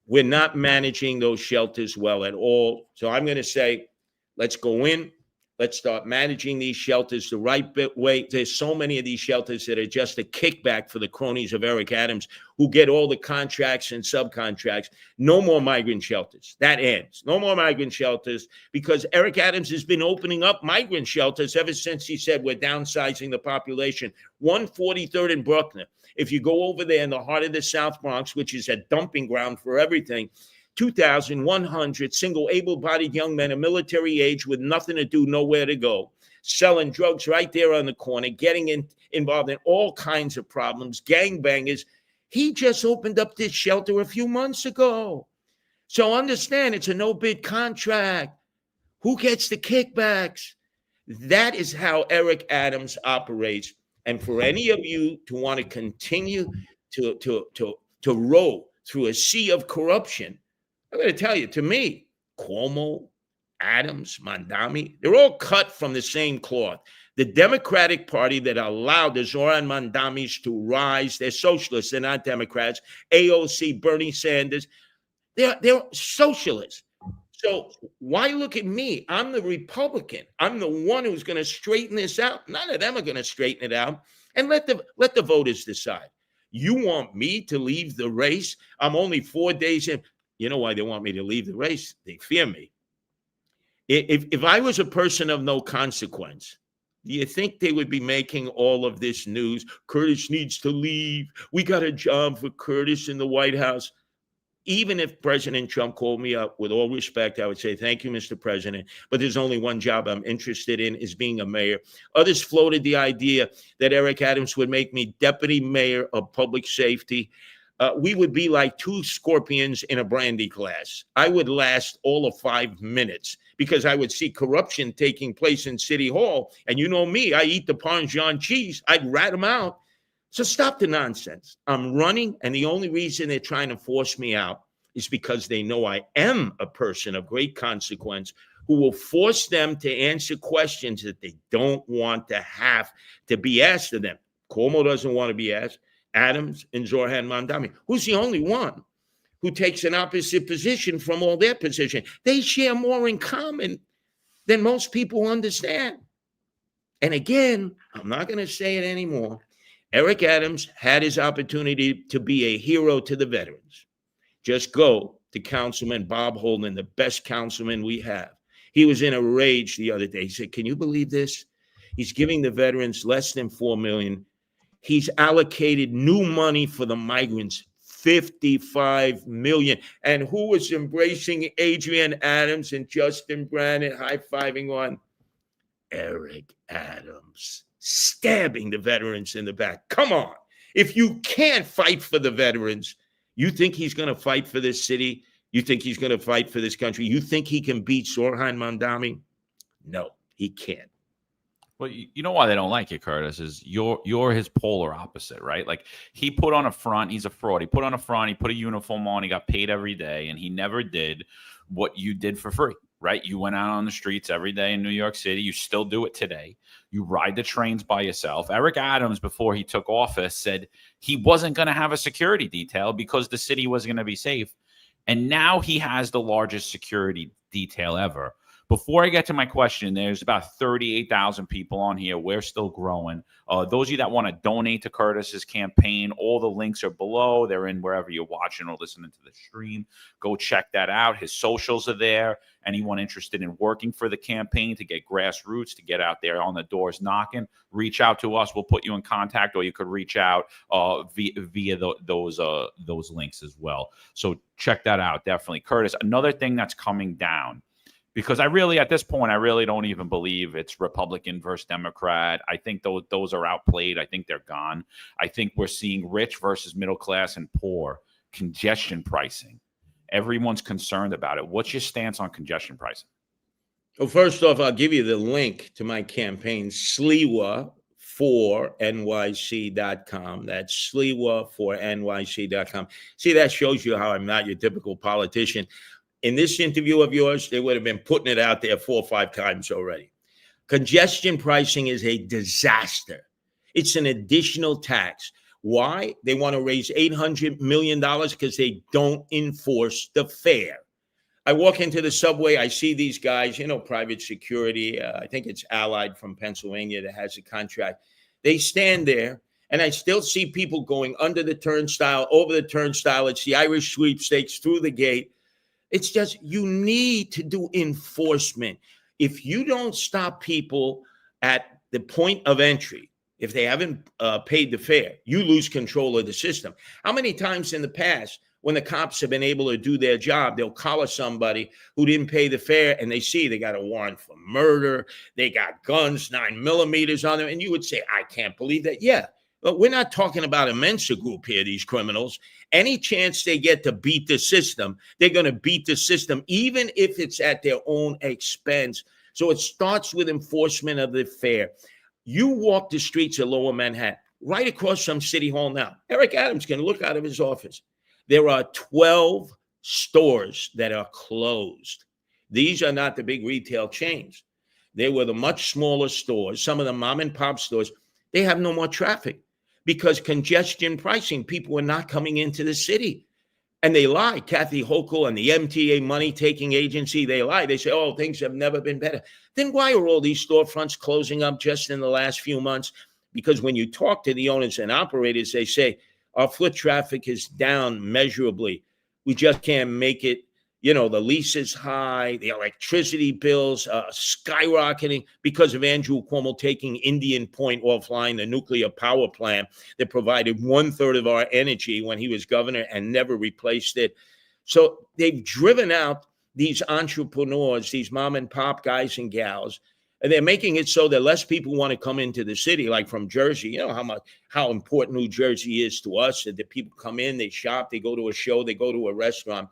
We're not managing those shelters well at all. So I'm going to say, let's go in. Let's start managing these shelters the right way. There's so many of these shelters that are just a kickback for the cronies of Eric Adams who get all the contracts and subcontracts. No more migrant shelters. That ends. No more migrant shelters because Eric Adams has been opening up migrant shelters ever since he said we're downsizing the population. 143rd in Brooklyn. If you go over there in the heart of the South Bronx, which is a dumping ground for everything, 2,100 single able-bodied young men of military age with nothing to do, nowhere to go, selling drugs right there on the corner, getting involved in all kinds of problems, gangbangers. He just opened up this shelter a few months ago. So understand, it's a no-bid contract. Who gets the kickbacks? That is how Eric Adams operates. And for any of you to want to continue to row through a sea of corruption, I'm going to tell you, to me, Cuomo, Adams, Mamdani, they're all cut from the same cloth. The Democratic Party that allowed the Zohran Mamdanis to rise, they're socialists, they're not Democrats. AOC, Bernie Sanders, they're socialists. So why look at me? I'm the Republican. I'm the one who's going to straighten this out. None of them are going to straighten it out. And let the voters decide. You want me to leave the race? I'm only 4 days in. You know why they want me to leave the race? They fear me. If I was a person of no consequence, do you think they would be making all of this news? Curtis needs to leave. We got a job for Curtis in the White House. Even if President Trump called me up, with all respect, I would say, thank you, Mr. President, but there's only one job I'm interested in, is being a mayor. Others floated the idea that Eric Adams would make me deputy mayor of public safety. We would be like two scorpions in a brandy glass. I would last all of 5 minutes because I would see corruption taking place in City Hall. And you know me, I eat the Parmesan cheese. I'd rat them out. So stop the nonsense. I'm running, and the only reason they're trying to force me out is because they know I am a person of great consequence who will force them to answer questions that they don't want to have to be asked of them. Cuomo doesn't want to be asked. Adams and Zohran Mamdani, who's the only one who takes an opposite position from all their position. They share more in common than most people understand. And again, I'm not going to say it anymore. Eric Adams had his opportunity to be a hero to the veterans. Just go to Councilman Bob Holden, the best councilman we have. He was in a rage the other day. He said, can you believe this? He's giving the veterans less than $4 million. He's allocated new money for the migrants, $55 million. And who was embracing Adrian Adams and Justin Brannon, high-fiving on? Eric Adams, stabbing the veterans in the back. Come on. If you can't fight for the veterans, you think he's going to fight for this city? You think he's going to fight for this country? You think he can beat Zohran Mamdani? No, he can't.
Well, you know why they don't like you, Curtis, is you're his polar opposite, right? Like, he put on a front, he's a fraud. He put on a front, he put a uniform on, he got paid every day, and he never did what you did for free, right? You went out on the streets every day in New York City. You still do it today. You ride the trains by yourself. Eric Adams, before he took office, said he wasn't going to have a security detail because the city was going to be safe. And now he has the largest security detail ever. Before I get to my question, there's about 38,000 people on here. We're still growing. Those of you that want to donate to Curtis's campaign, all the links are below. They're in wherever you're watching or listening to the stream. Go check that out. His socials are there. Anyone interested in working for the campaign to get grassroots, to get out there on the doors knocking, reach out to us. We'll put you in contact, or you could reach out via those links as well. So check that out, definitely. Curtis, another thing that's coming down, because at this point, I really don't even believe it's Republican versus Democrat. I think those are outplayed. I think they're gone. I think we're seeing rich versus middle class and poor. Congestion pricing. Everyone's concerned about it. What's your stance on congestion pricing?
Well, first off, I'll give you the link to my campaign, Sliwa for NYC.com. That's Sliwa for NYC.com. See, that shows you how I'm not your typical politician. in this interview of yours, they would have been putting it out there 4 or 5 times already. Congestion pricing is a disaster. It's an additional tax. Why? They want to raise $800 million because they don't enforce the fare. I walk into the subway, I see these guys, private security. I think it's Allied from Pennsylvania that has a contract. They stand there, and I still see people going under the turnstile, over the turnstile. It's the Irish sweepstakes through the gate. It's just, you need to do enforcement. If you don't stop people at the point of entry, if they haven't paid the fare, you lose control of the system. How many times in the past, when the cops have been able to do their job, they'll collar somebody who didn't pay the fare, and they see they got a warrant for murder, they got guns, 9mm on them, and you would say, I can't believe that. Yeah, but we're not talking about a Mensa group here, these criminals. Any chance they get to beat the system, they're going to beat the system, even if it's at their own expense. So it starts with enforcement of the fare. You walk the streets of Lower Manhattan, right across from City Hall now. Eric Adams can look out of his office. There are 12 stores that are closed. These are not the big retail chains. They were the much smaller stores, some of the mom and pop stores. They have no more traffic because congestion pricing, people are not coming into the city. And they lie. Kathy Hochul and the MTA money-taking agency, they lie. They say, oh, things have never been better. Then why are all these storefronts closing up just in the last few months? Because when you talk to the owners and operators, they say, our foot traffic is down measurably. We just can't make it. The lease is high. The electricity bills are skyrocketing because of Andrew Cuomo taking Indian Point offline, the nuclear power plant that provided 1/3 of our energy when he was governor and never replaced it. So they've driven out these entrepreneurs, these mom and pop guys and gals, and they're making it so that less people want to come into the city, like from Jersey. You know how important New Jersey is to us, that the people come in, they shop, they go to a show, they go to a restaurant.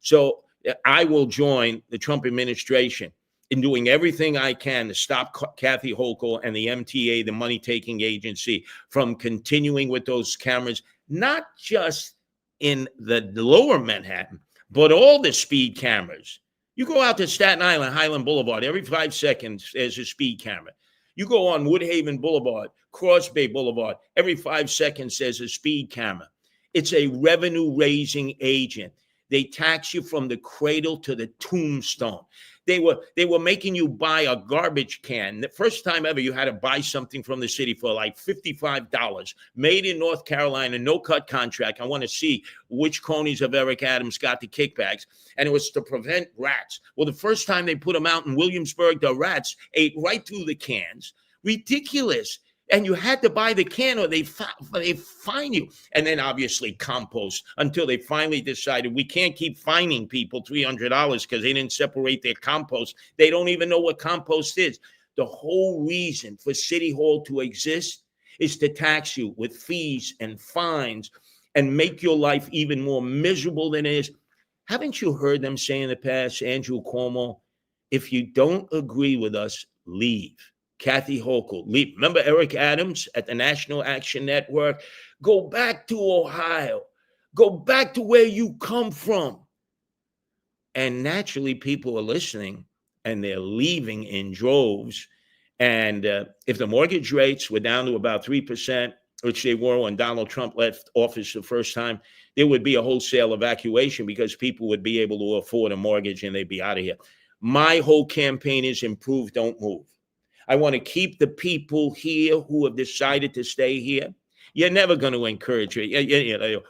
So I will join the Trump administration in doing everything I can to stop Kathy Hochul and the MTA, the money-taking agency, from continuing with those cameras, not just in the lower Manhattan, but all the speed cameras. You go out to Staten Island, Highland Boulevard, every 5 seconds, there's a speed camera. You go on Woodhaven Boulevard, Cross Bay Boulevard, every 5 seconds, there's a speed camera. It's a revenue-raising agent. They tax you from the cradle to the tombstone. They were making you buy a garbage can. The first time ever you had to buy something from the city for like $55, made in North Carolina, no-cut contract. I want to see which cronies of Eric Adams got the kickbacks. And it was to prevent rats. Well, the first time they put them out in Williamsburg, the rats ate right through the cans. Ridiculous. And you had to buy the can or they fine you. And then obviously compost, until they finally decided we can't keep fining people $300 because they didn't separate their compost. They don't even know what compost is. The whole reason for City Hall to exist is to tax you with fees and fines and make your life even more miserable than it is. Haven't you heard them say in the past, Andrew Cuomo, if you don't agree with us, leave. Kathy Hochul, leave. Remember Eric Adams at the National Action Network? Go back to Ohio. Go back to where you come from. And naturally, people are listening, and they're leaving in droves. And if the mortgage rates were down to about 3%, which they were when Donald Trump left office the first time, there would be a wholesale evacuation because people would be able to afford a mortgage and they'd be out of here. My whole campaign is improve, don't move. I want to keep the people here who have decided to stay here. You're never going to encourage it.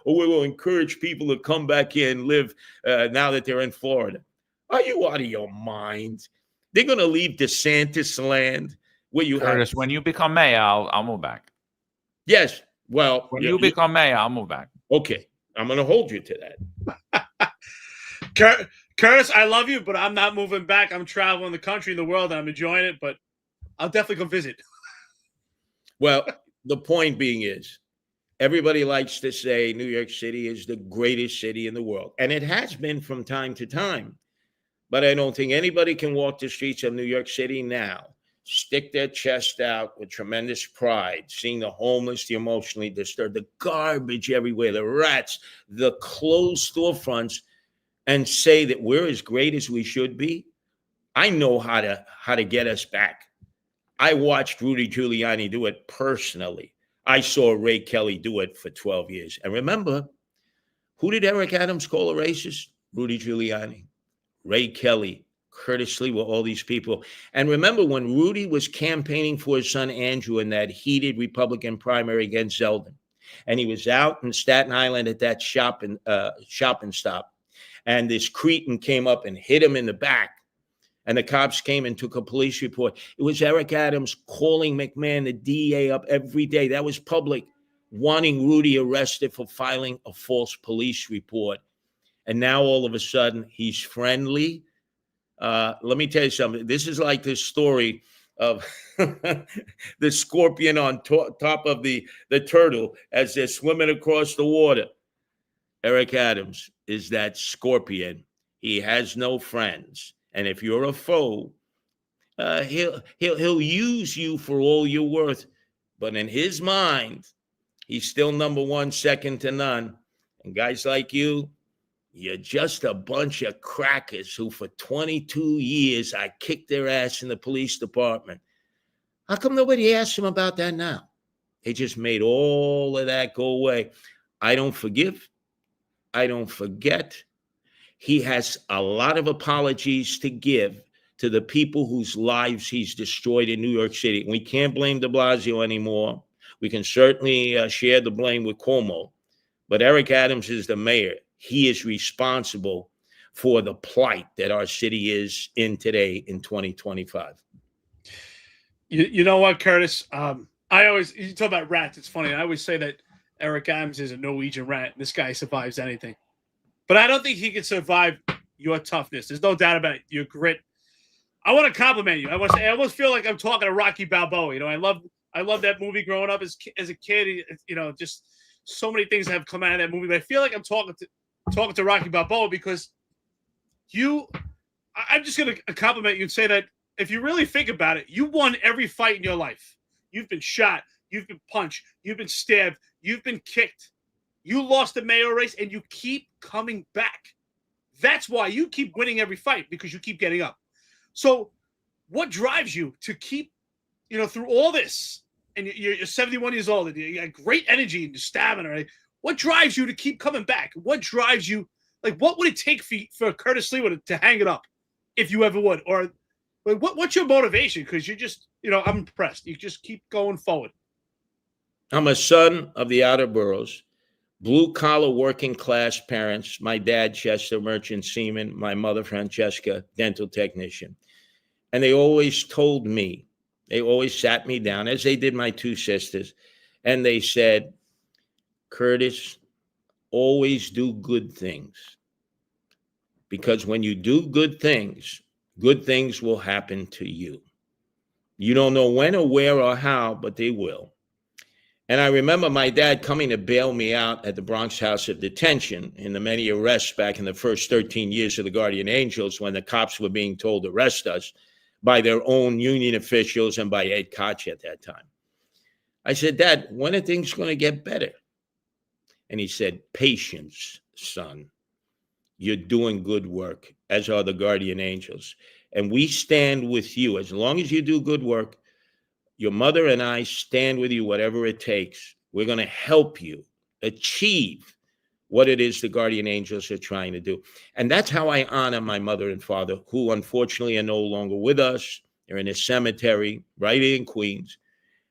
We will encourage people to come back here and live now that they're in Florida. Are you out of your mind? They're going to leave DeSantis land where you
Curtis, when you become mayor, I'll move back.
Yes. Well,
when you become mayor, I'll move back.
Okay. I'm going to hold you to that.
Curtis, I love you, but I'm not moving back. I'm traveling the country and the world, and I'm enjoying it, but I'll definitely come visit.
Well, the point being is, everybody likes to say New York City is the greatest city in the world. And it has been from time to time. But I don't think anybody can walk the streets of New York City now, stick their chest out with tremendous pride, seeing the homeless, the emotionally disturbed, the garbage everywhere, the rats, the closed storefronts, and say that we're as great as we should be, I know how to get us back. I watched Rudy Giuliani do it personally. I saw Ray Kelly do it for 12 years. And remember, who did Eric Adams call a racist? Rudy Giuliani, Ray Kelly, Curtis Sliwa, all these people. And remember when Rudy was campaigning for his son Andrew in that heated Republican primary against Zeldin, and he was out in Staten Island at that shop and stop, and this cretin came up and hit him in the back, and the cops came and took a police report. It was Eric Adams calling McMahon, the DA, up every day. That was public, wanting Rudy arrested for filing a false police report. And now all of a sudden he's friendly. Let me tell you something. This is like this story of the scorpion on top of the turtle as they're swimming across the water. Eric Adams is that scorpion. He has no friends. And if you're a foe, he'll use you for all you're worth. But in his mind, he's still number one, second to none. And guys like you, you're just a bunch of crackers who for 22 years I kicked their ass in the police department. How come nobody asked him about that now? They just made all of that go away. I don't forgive. I don't forget. He has a lot of apologies to give to the people whose lives he's destroyed in New York City. We can't blame de Blasio anymore. We can certainly share the blame with Cuomo. But Eric Adams is the mayor. He is responsible for the plight that our city is in today in 2025.
You know what, Curtis? You talk about rats. It's funny. I always say that Eric Adams is a Norwegian rat. And this guy survives anything. But I don't think he can survive your toughness. There's no doubt about it. Your grit. I want to compliment you. I almost feel like I'm talking to Rocky Balboa. You know, I love that movie growing up as a kid. You know, just so many things have come out of that movie. But I feel like I'm talking to Rocky Balboa because I'm just going to compliment you and say that if you really think about it, you won every fight in your life. You've been shot. You've been punched. You've been stabbed. You've been kicked. You lost the mayor race and you keep coming back. That's why you keep winning every fight, because you keep getting up. So what drives you to keep, through all this, and you're 71 years old and you got great energy and stamina, right? What drives you to keep coming back? What drives you? Like, what would it take for Curtis Sliwa to hang it up if you ever would? Or like, what's your motivation? Because you're just, I'm impressed. You just keep going forward.
I'm a son of the outer boroughs, blue-collar working-class parents. My dad, Chester, merchant seaman. My mother, Francesca, dental technician. And they always told me, they always sat me down, as they did my two sisters, and they said, Curtis, always do good things. Because when you do good things will happen to you. You don't know when or where or how, but they will. And I remember my dad coming to bail me out at the Bronx House of Detention in the many arrests back in the first 13 years of the Guardian Angels, when the cops were being told to arrest us by their own union officials and by Ed Koch at that time. I said, Dad, when are things going to get better? And he said, patience, son. You're doing good work, as are the Guardian Angels. And we stand with you. As long as you do good work, your mother and I stand with you, whatever it takes. We're going to help you achieve what it is the Guardian Angels are trying to do. And that's how I honor my mother and father, who unfortunately are no longer with us. They're in a cemetery right here in Queens.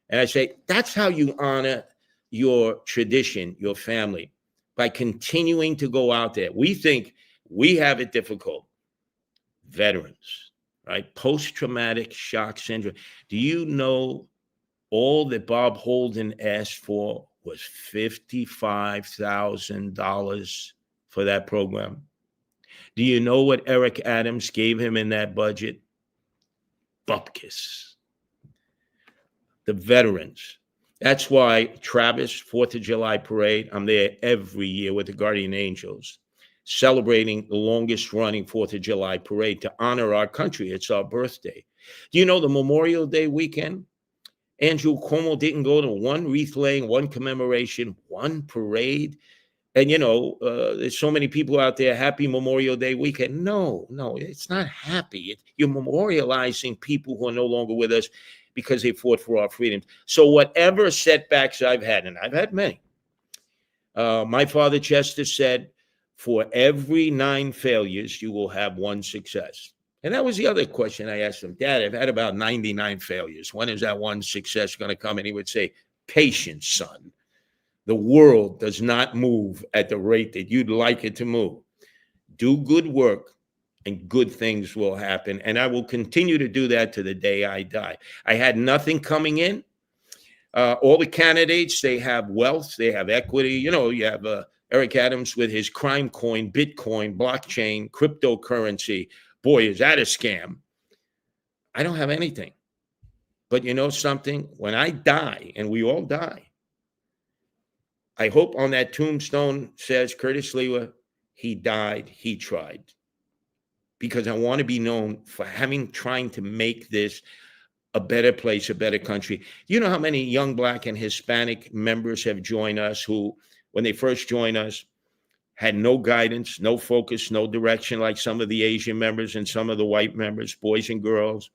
And I say, that's how you honor your tradition, your family, by continuing to go out there. We think we have it difficult. Veterans, right? Post-traumatic shock syndrome. Do you know all that Bob Holden asked for was $55,000 for that program? Do you know what Eric Adams gave him in that budget? Bupkis. The veterans. That's why Travis, 4th of July parade, I'm there every year with the Guardian Angels, celebrating the longest running 4th of July parade to honor our country. It's our birthday. Do you know the Memorial Day weekend? Andrew Cuomo didn't go to one wreath laying, one commemoration, one parade. And, there's so many people out there, happy Memorial Day weekend. No, it's not happy. You're memorializing people who are no longer with us because they fought for our freedoms. So whatever setbacks I've had, and I've had many, my father Chester said, for every 9 failures, you will have 1 success. And that was the other question I asked him. Dad, I've had about 99 failures. When is that 1 success going to come? And he would say, patience, son. The world does not move at the rate that you'd like it to move. Do good work and good things will happen. And I will continue to do that to the day I die. I had nothing coming in. All the candidates, they have wealth, they have equity. You have Eric Adams with his crime coin, Bitcoin, blockchain, cryptocurrency. Boy, is that a scam. I don't have anything. But you know something? When I die, and we all die, I hope on that tombstone says, Curtis Sliwa, he died, he tried. Because I want to be known for trying to make this a better place, a better country. You know how many young Black and Hispanic members have joined us who, when they first joined us, had no guidance, no focus, no direction, like some of the Asian members and some of the white members, boys and girls.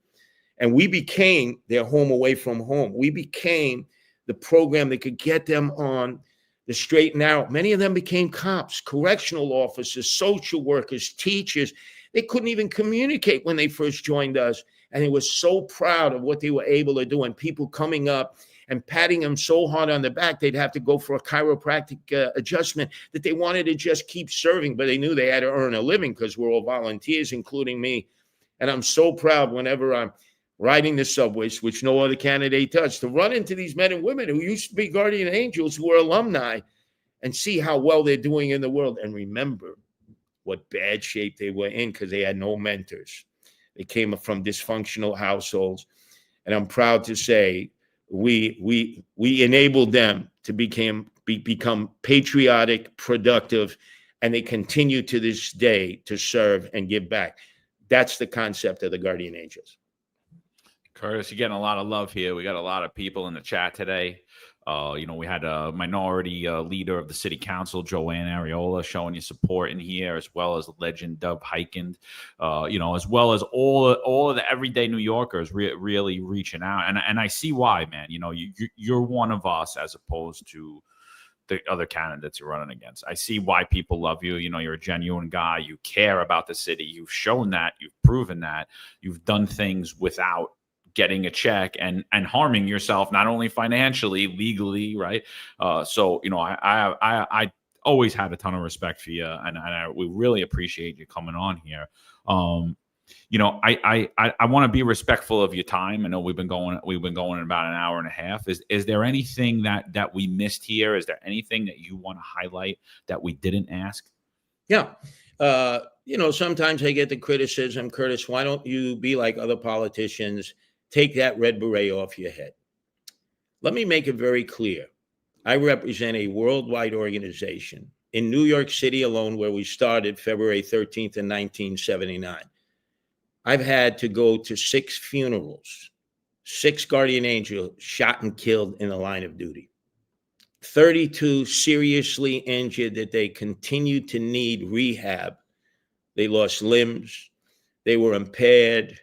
And we became their home away from home. We became the program that could get them on the straight and narrow. Many of them became cops, correctional officers, social workers, teachers. They couldn't even communicate when they first joined us. And they were so proud of what they were able to do. And people coming up and patting them so hard on the back, they'd have to go for a chiropractic adjustment, that they wanted to just keep serving, but they knew they had to earn a living because we're all volunteers, including me. And I'm so proud whenever I'm riding the subways, which no other candidate does, to run into these men and women who used to be guardian angels, who are alumni, and see how well they're doing in the world. And remember what bad shape they were in because they had no mentors. They came from dysfunctional households. And I'm proud to say we enabled them to become patriotic, productive, and they continue to this day to serve and give back. That's the concept of the guardian angels.
Curtis, you're getting a lot of love here. We got a lot of people in the chat today. We had a minority leader of the city council, Joanne Ariola, showing you support in here, as well as legend Dove Heikind, as well as all of the everyday New Yorkers really reaching out. And I see why, man. You're one of us as opposed to the other candidates you're running against. I see why people love you. You're a genuine guy. You care about the city. You've shown that. You've proven that. You've done things without getting a check and harming yourself, not only financially, legally, right? I always had a ton of respect for you, and we really appreciate you coming on here. I want to be respectful of your time. I know we've been going about an hour and a half. Is there anything that we missed here? Is there anything that you want to highlight that we didn't ask?
Yeah. Sometimes I get the criticism, Curtis, why don't you be like other politicians? Take that red beret off your head. Let me make it very clear. I represent a worldwide organization in New York City alone, where we started February 13th in 1979. I've had to go to 6 funerals, 6 guardian angels shot and killed in the line of duty, 32 seriously injured that they continued to need rehab. They lost limbs. They were impaired.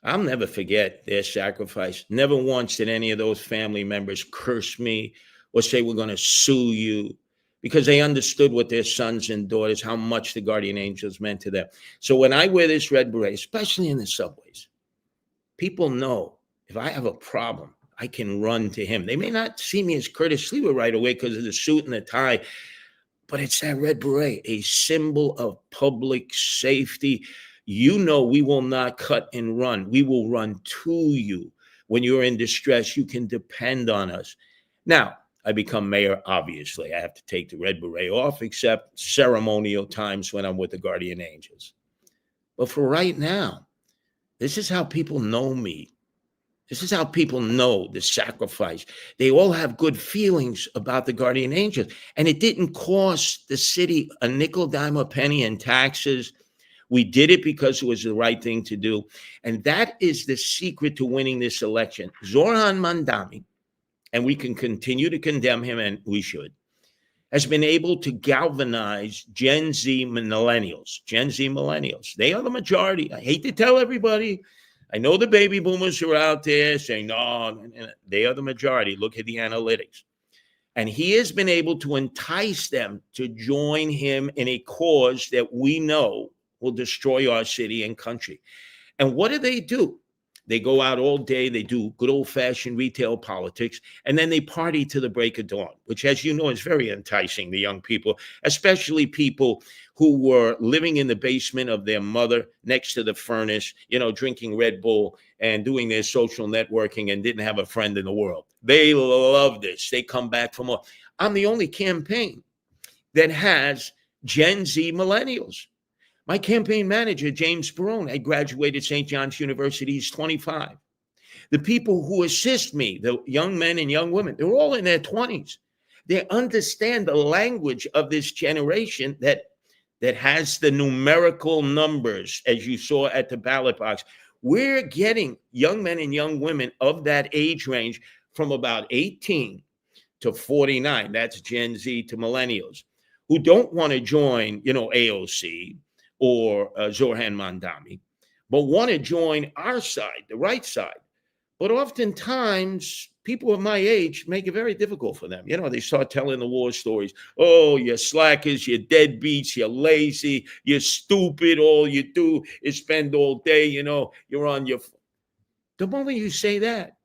I'll never forget their sacrifice. Never once did any of those family members curse me or say, we're going to sue you, because they understood what their sons and daughters, how much the guardian angels meant to them. So when I wear this red beret, especially in the subways, people know if I have a problem, I can run to him. They may not see me as Curtis Sliwa right away because of the suit and the tie, but it's that red beret, a symbol of public safety. We will not cut and run. We will run to you. When you're in distress, you can depend on us. Now, I become mayor, obviously. I have to take the red beret off, except ceremonial times when I'm with the guardian angels. But for right now, this is how people know me. This is how people know the sacrifice. They all have good feelings about the guardian angels. And it didn't cost the city a nickel, dime, or penny in taxes. We did it because it was the right thing to do. And that is the secret to winning this election. Zohran Mamdani, and we can continue to condemn him, and we should. has been able to galvanize Gen Z millennials. Gen Z millennials. They are the majority. I hate to tell everybody. I know the baby boomers are out there saying, no, they are the majority. Look at the analytics. And he has been able to entice them to join him in a cause that we know will destroy our city and country. And what do? They go out all day, they do good old-fashioned retail politics, and then they party to the break of dawn, which, as you know, is very enticing to young people, especially people who were living in the basement of their mother next to the furnace, drinking Red Bull and doing their social networking and didn't have a friend in the world. They love this. They come back for more. I'm the only campaign that has Gen Z millennials. My campaign manager, James Barone, I graduated St. John's University. He's 25. The people who assist me, the young men and young women, they're all in their 20s. They understand the language of this generation that has the numerical numbers, as you saw at the ballot box. We're getting young men and young women of that age range from about 18 to 49. That's Gen Z to millennials who don't want to join, AOC or Zohran Mamdani, but want to join our side, the right side. But oftentimes, people of my age make it very difficult for them. They start telling the war stories. Oh, you're slackers, you're deadbeats, you're lazy, you're stupid. All you do is spend all day, you're on your... The moment you say that,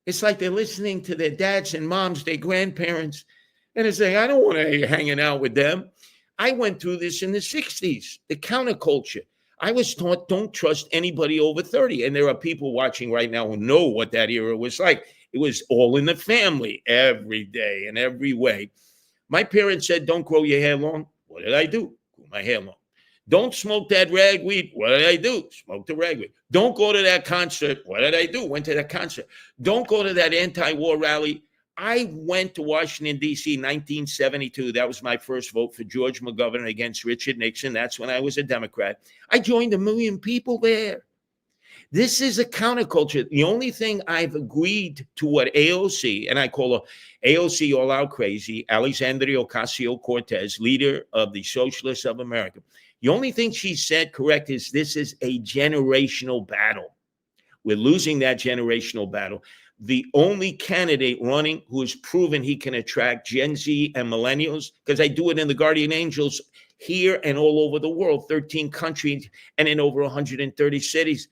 it's like they're listening to their dads and moms, their grandparents, and they're saying, I don't want to be hanging out with them. I went through this in the 60s, the counterculture. I was taught don't trust anybody over 30. And there are people watching right now who know what that era was like. It was all in the family every day and every way. My parents said, don't grow your hair long. What did I do? Grew my hair long. Don't smoke that ragweed. What did I do? Smoke the ragweed. Don't go to that concert. What did I do? Went to that concert. Don't go to that anti-war rally. I went to Washington, D.C. 1972. That was my first vote for George McGovern against Richard Nixon. That's when I was a Democrat. I joined 1 million people there. This is a counterculture. The only thing I've agreed to what AOC, and I call her AOC all out crazy, Alexandria Ocasio-Cortez, leader of the Socialists of America. The only thing she said correct is this is a generational battle. We're losing that generational battle. The only candidate running who has proven he can attract Gen Z and millennials, because I do it in the Guardian Angels here and all over the world, 13 countries and in over 130 cities,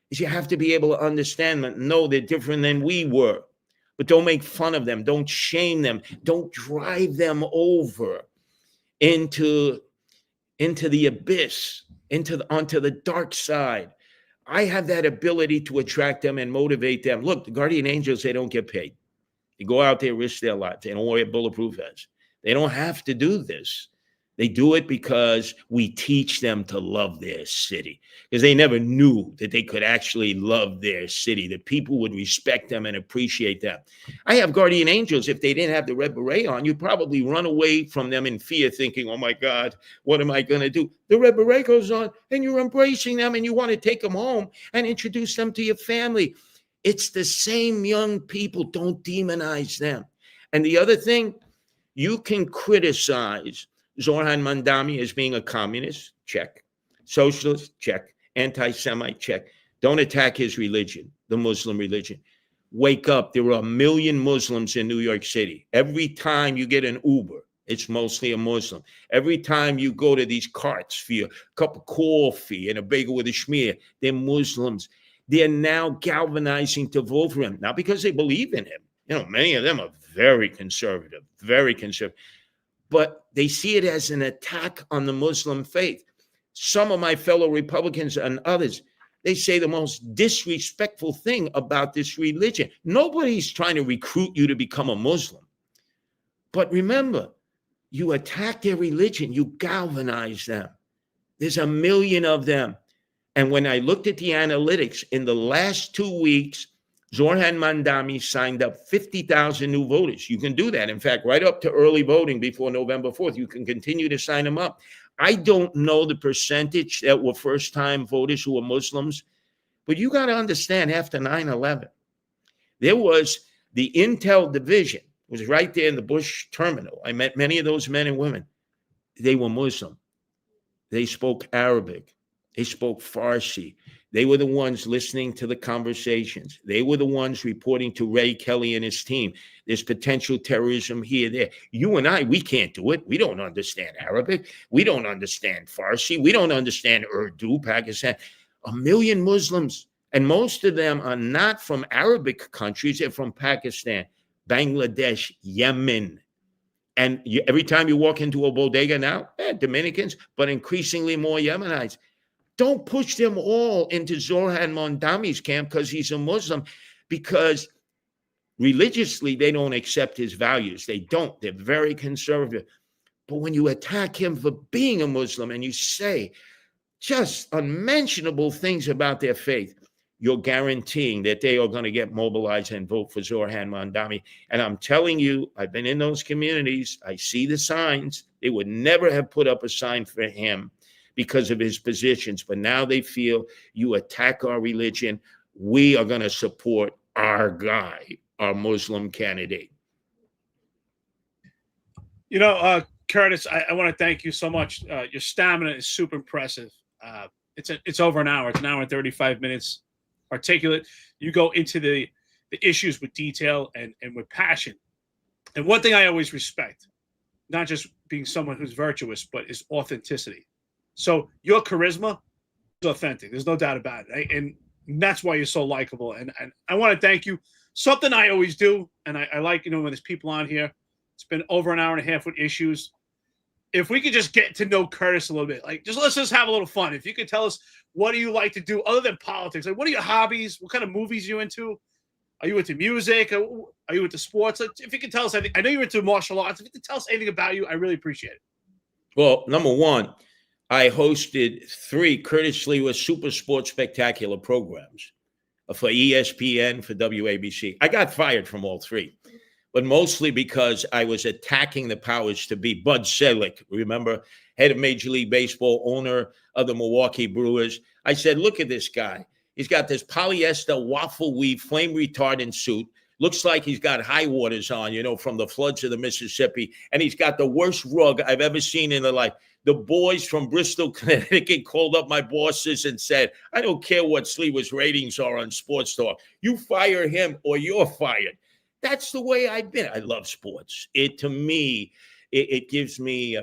is you have to be able to understand them. No, they're different than we were, but don't make fun of them. Don't shame them. Don't drive them over into the abyss, onto the dark side. I have that ability to attract them and motivate them. Look, the Guardian Angels, they don't get paid. They go out there, risk their lives. They don't wear bulletproof vests. They don't have to do this. They do it because we teach them to love their city, because they never knew that they could actually love their city, that people would respect them and appreciate them. I have Guardian Angels. If they didn't have the red beret on, you'd probably run away from them in fear, thinking, oh my God, what am I going to do? The red beret goes on and you're embracing them and you want to take them home and introduce them to your family. It's the same young people. Don't demonize them. And the other thing, you can criticize Zohran Mamdani as being a communist, check. Socialist, check. Anti-Semite, check. Don't attack his religion, the Muslim religion. Wake up. There are 1 million Muslims in New York City. Every time you get an Uber, it's mostly a Muslim. Every time you go to these carts for your cup of coffee and a bagel with a schmear, they're Muslims. They're now galvanizing to vote for him, not because they believe in him. Many of them are very conservative, but they see it as an attack on the Muslim faith. Some of my fellow Republicans and others, they say the most disrespectful thing about this religion. Nobody's trying to recruit you to become a Muslim. But remember, you attack their religion, you galvanize them. There's 1 million of them. And when I looked at the analytics, in the last 2 weeks, Zohran Mamdani signed up 50,000 new voters. You can do that. In fact, right up to early voting before November 4th, you can continue to sign them up. I don't know the percentage that were first-time voters who were Muslims, but you got to understand, after 9/11, there was the Intel division, was right there in the Bush terminal. I met many of those men and women. They were Muslim. They spoke Arabic. They spoke Farsi. They were the ones listening to the conversations. They were the ones reporting to Ray Kelly and his team. There's potential terrorism here, there. You and I, we can't do it. We don't understand Arabic. We don't understand Farsi. We don't understand Urdu, Pakistan. 1 million Muslims, and most of them are not from Arabic countries. They're from Pakistan, Bangladesh, Yemen. And every time you walk into a bodega now, Dominicans, but increasingly more Yemenites. Don't push them all into Zohran Mamdani's camp because he's a Muslim, because religiously they don't accept his values. They don't. They're very conservative. But when you attack him for being a Muslim and you say just unmentionable things about their faith, you're guaranteeing that they are going to get mobilized and vote for Zohran Mamdani. And I'm telling you, I've been in those communities. I see the signs. They would never have put up a sign for him because of his positions. But now they feel you attack our religion, we are going to support our guy, our Muslim candidate.
You know, Curtis, I want to thank you so much. Your stamina is super impressive. It's over an hour. It's an hour and 35 minutes. Articulate. You go into the issues with detail and with passion. And one thing I always respect, not just being someone who's virtuous, but is authenticity. So your charisma is authentic. There's no doubt about it. Right? And that's why you're so likable. And I want to thank you. Something I always do, and I like, when there's people on here, it's been over an hour and a half with issues. If we could just get to know Curtis a little bit, let's just have a little fun. If you could tell us, what do you like to do other than politics? Like, what are your hobbies? What kind of movies are you into? Are you into music? Are you into sports? If you could tell us anything. I know you're into martial arts. If you could tell us anything about you, I really appreciate it.
Well, number one, I hosted 3 Curtis Sliwa Super Sports Spectacular programs for ESPN, for WABC. I got fired from all 3. But mostly because I was attacking the powers to be. Bud Selig, remember, head of Major League Baseball, owner of the Milwaukee Brewers. I said, look at this guy. He's got this polyester waffle weave flame retardant suit. Looks like he's got high waters on, from the floods of the Mississippi. And he's got the worst rug I've ever seen in their life. The boys from Bristol, Connecticut called up my bosses and said, I don't care what Sliwa's ratings are on Sports Talk. You fire him or you're fired. That's the way I've been. I love sports. To me, it gives me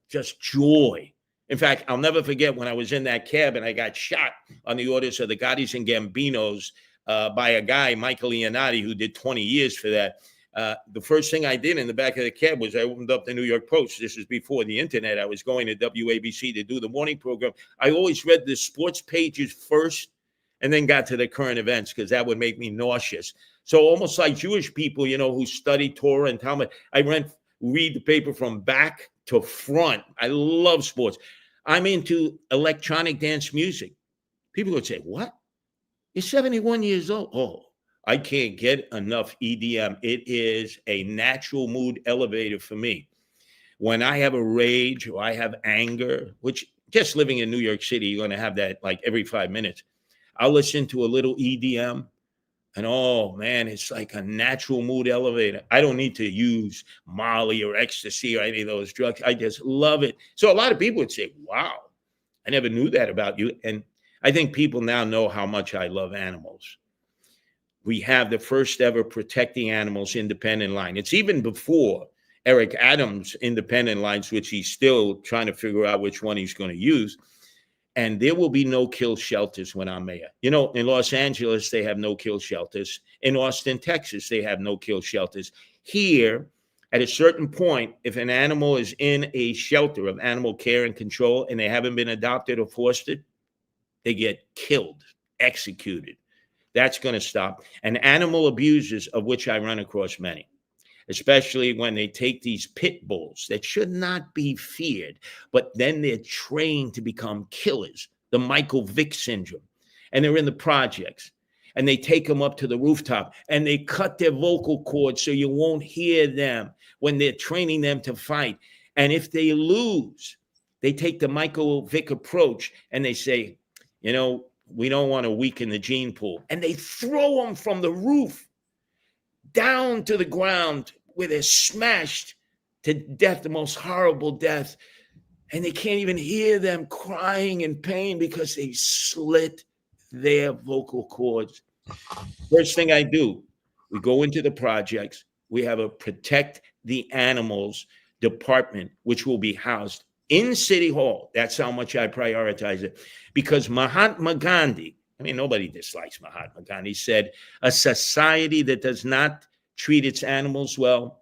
just joy. In fact, I'll never forget when I was in that cab and I got shot on the orders of the Gattis and Gambinos by a guy, Michael Leonardi, who did 20 years for that. The first thing I did in the back of the cab was I opened up the New York Post. This was before the internet. I was going to WABC to do the morning program. I always read the sports pages first and then got to the current events because that would make me nauseous. So almost like Jewish people, who study Torah and Talmud, I read the paper from back to front. I love sports. I'm into electronic dance music. People would say, what? You're 71 years old. Oh, I can't get enough EDM. It is a natural mood elevator for me. When I have a rage or I have anger, which just living in New York City, you're going to have that like every 5 minutes. I'll listen to a little EDM. And oh man, it's like a natural mood elevator. I don't need to use Molly or ecstasy or any of those drugs. I just love it. So a lot of people would say, wow, I never knew that about you. And I think people now know how much I love animals. We have the first ever Protecting Animals independent line. It's even before Eric Adams' independent lines, which he's still trying to figure out which one he's going to use. And there will be no-kill shelters when I'm mayor. In Los Angeles, they have no-kill shelters. In Austin, Texas, they have no-kill shelters. Here, at a certain point, if an animal is in a shelter of animal care and control and they haven't been adopted or fostered, they get killed, executed. That's going to stop. And animal abusers, of which I run across many, especially when they take these pit bulls that should not be feared, but then they're trained to become killers, the Michael Vick syndrome. And they're in the projects and they take them up to the rooftop and they cut their vocal cords so you won't hear them when they're training them to fight. And if they lose, they take the Michael Vick approach and they say, we don't want to weaken the gene pool. And they throw them from the roof. down to the ground where they're smashed to death, the most horrible death. And they can't even hear them crying in pain because they slit their vocal cords. First thing I do, we go into the projects. We have a protect the animals department, which will be housed in City Hall. That's how much I prioritize it. Because Mahatma Gandhi, I mean, nobody dislikes Mahatma Gandhi, said a society that does not treat its animals well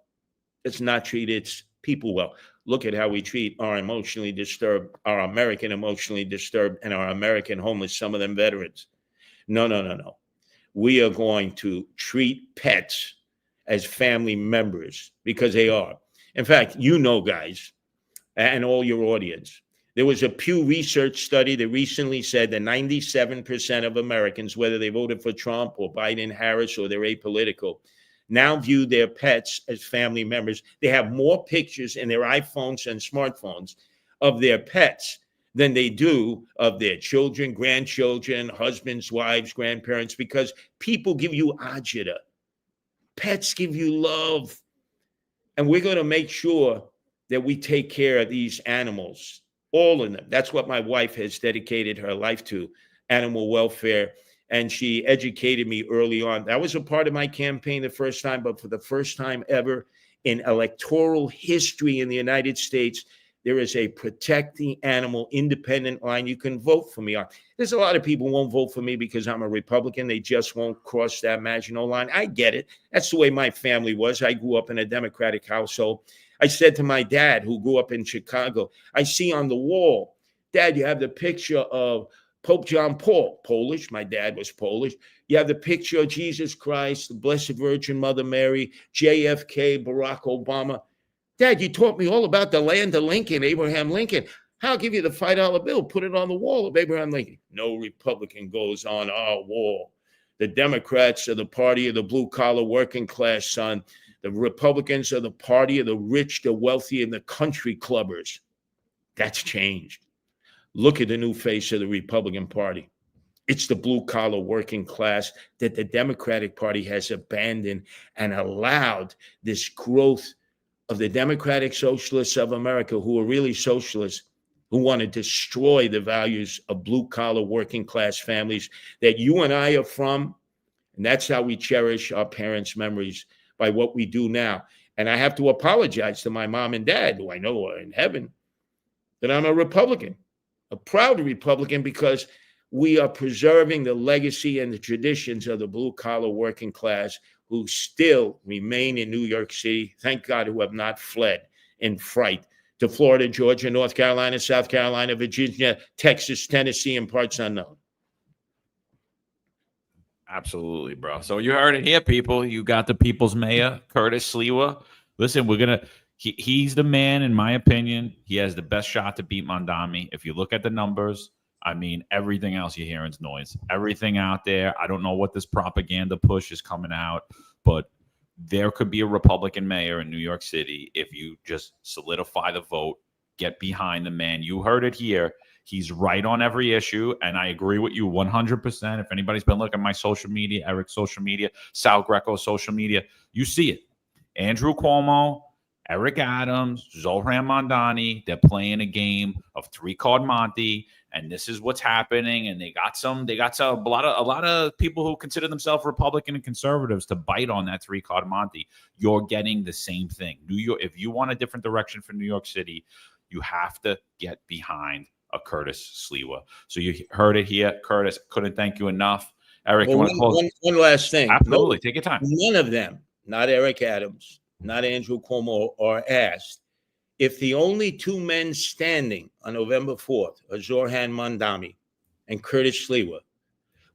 does not treat its people well. Look at how we treat our emotionally disturbed, our American emotionally disturbed, and our American homeless, some of them veterans. No. We are going to treat pets as family members because they are. In fact, you know, guys, and all your audience, there was a Pew Research study that recently said that 97% of Americans, whether they voted for Trump or Biden, Harris, or they're apolitical, now view their pets as family members. They have more pictures in their iPhones and smartphones of their pets than they do of their children, grandchildren, husbands, wives, grandparents, because people give you agita. Pets give you love. And we're going to make sure that we take care of these animals, all of them. That's what my wife has dedicated her life to, animal welfare. And she educated me early on. That was a part of my campaign the first time, but for the first time ever in electoral history in the United States, there is a protect the animal independent line you can vote for me on. There's a lot of people who won't vote for me because I'm a Republican. They just won't cross that Maginot line. I get it. That's the way my family was. I grew up in a Democratic household. I said to my dad, who grew up in Chicago, I see on the wall, Dad, you have the picture of Pope John Paul, Polish. My dad was Polish. You have the picture of Jesus Christ, the Blessed Virgin Mother Mary, JFK, Barack Obama. Dad, you taught me all about the land of Lincoln, Abraham Lincoln. I'll give you the $5 bill. Put it on the wall of Abraham Lincoln. No Republican goes on our wall. The Democrats are the party of the blue-collar working class, son. The Republicans are the party of the rich, the wealthy, and the country clubbers. That's changed. Look at the new face of the Republican Party. It's the blue-collar working class that the Democratic Party has abandoned and allowed this growth of the Democratic Socialists of America, who are really socialists, who want to destroy the values of blue-collar working class families that you and I are from. And that's how we cherish our parents' memories, by what we do now. And I have to apologize to my mom and dad, who I know are in heaven, that I'm a Republican, a proud Republican, because we are preserving the legacy and the traditions of the blue-collar working class who still remain in New York City, thank God, who have not fled in fright to Florida, Georgia, North Carolina, South Carolina, Virginia, Texas, Tennessee, and parts unknown.
Absolutely, bro. So you heard it here, people. You got the people's mayor, Curtis Sliwa. Listen, he's the man, in my opinion. He has the best shot to beat Mamdani. If you look at the numbers, I mean, everything else you're hearing is noise. Everything out there, I don't know what this propaganda push is coming out, but there could be a Republican mayor in New York City if you just solidify the vote, get behind the man. You heard it here. He's right on every issue, and I agree with you 100%. If anybody's been looking at my social media, Eric's social media, Sal Greco's social media, you see it. Andrew Cuomo, Eric Adams, Zohran Mamdani, they're playing a game of three-card Monty, and this is what's happening. And they got a lot of people who consider themselves Republican and conservatives to bite on that three-card Monty. You're getting the same thing. If you want a different direction for New York City, you have to get behind a Curtis Sliwa. So you heard it here. Curtis, couldn't thank you enough. Eric, you want to close?
One last thing.
Absolutely. Take your time.
None of them, not Eric Adams, not Andrew Cuomo, are asked if the only two men standing on November 4th are Zohran Mamdani and Curtis Sliwa,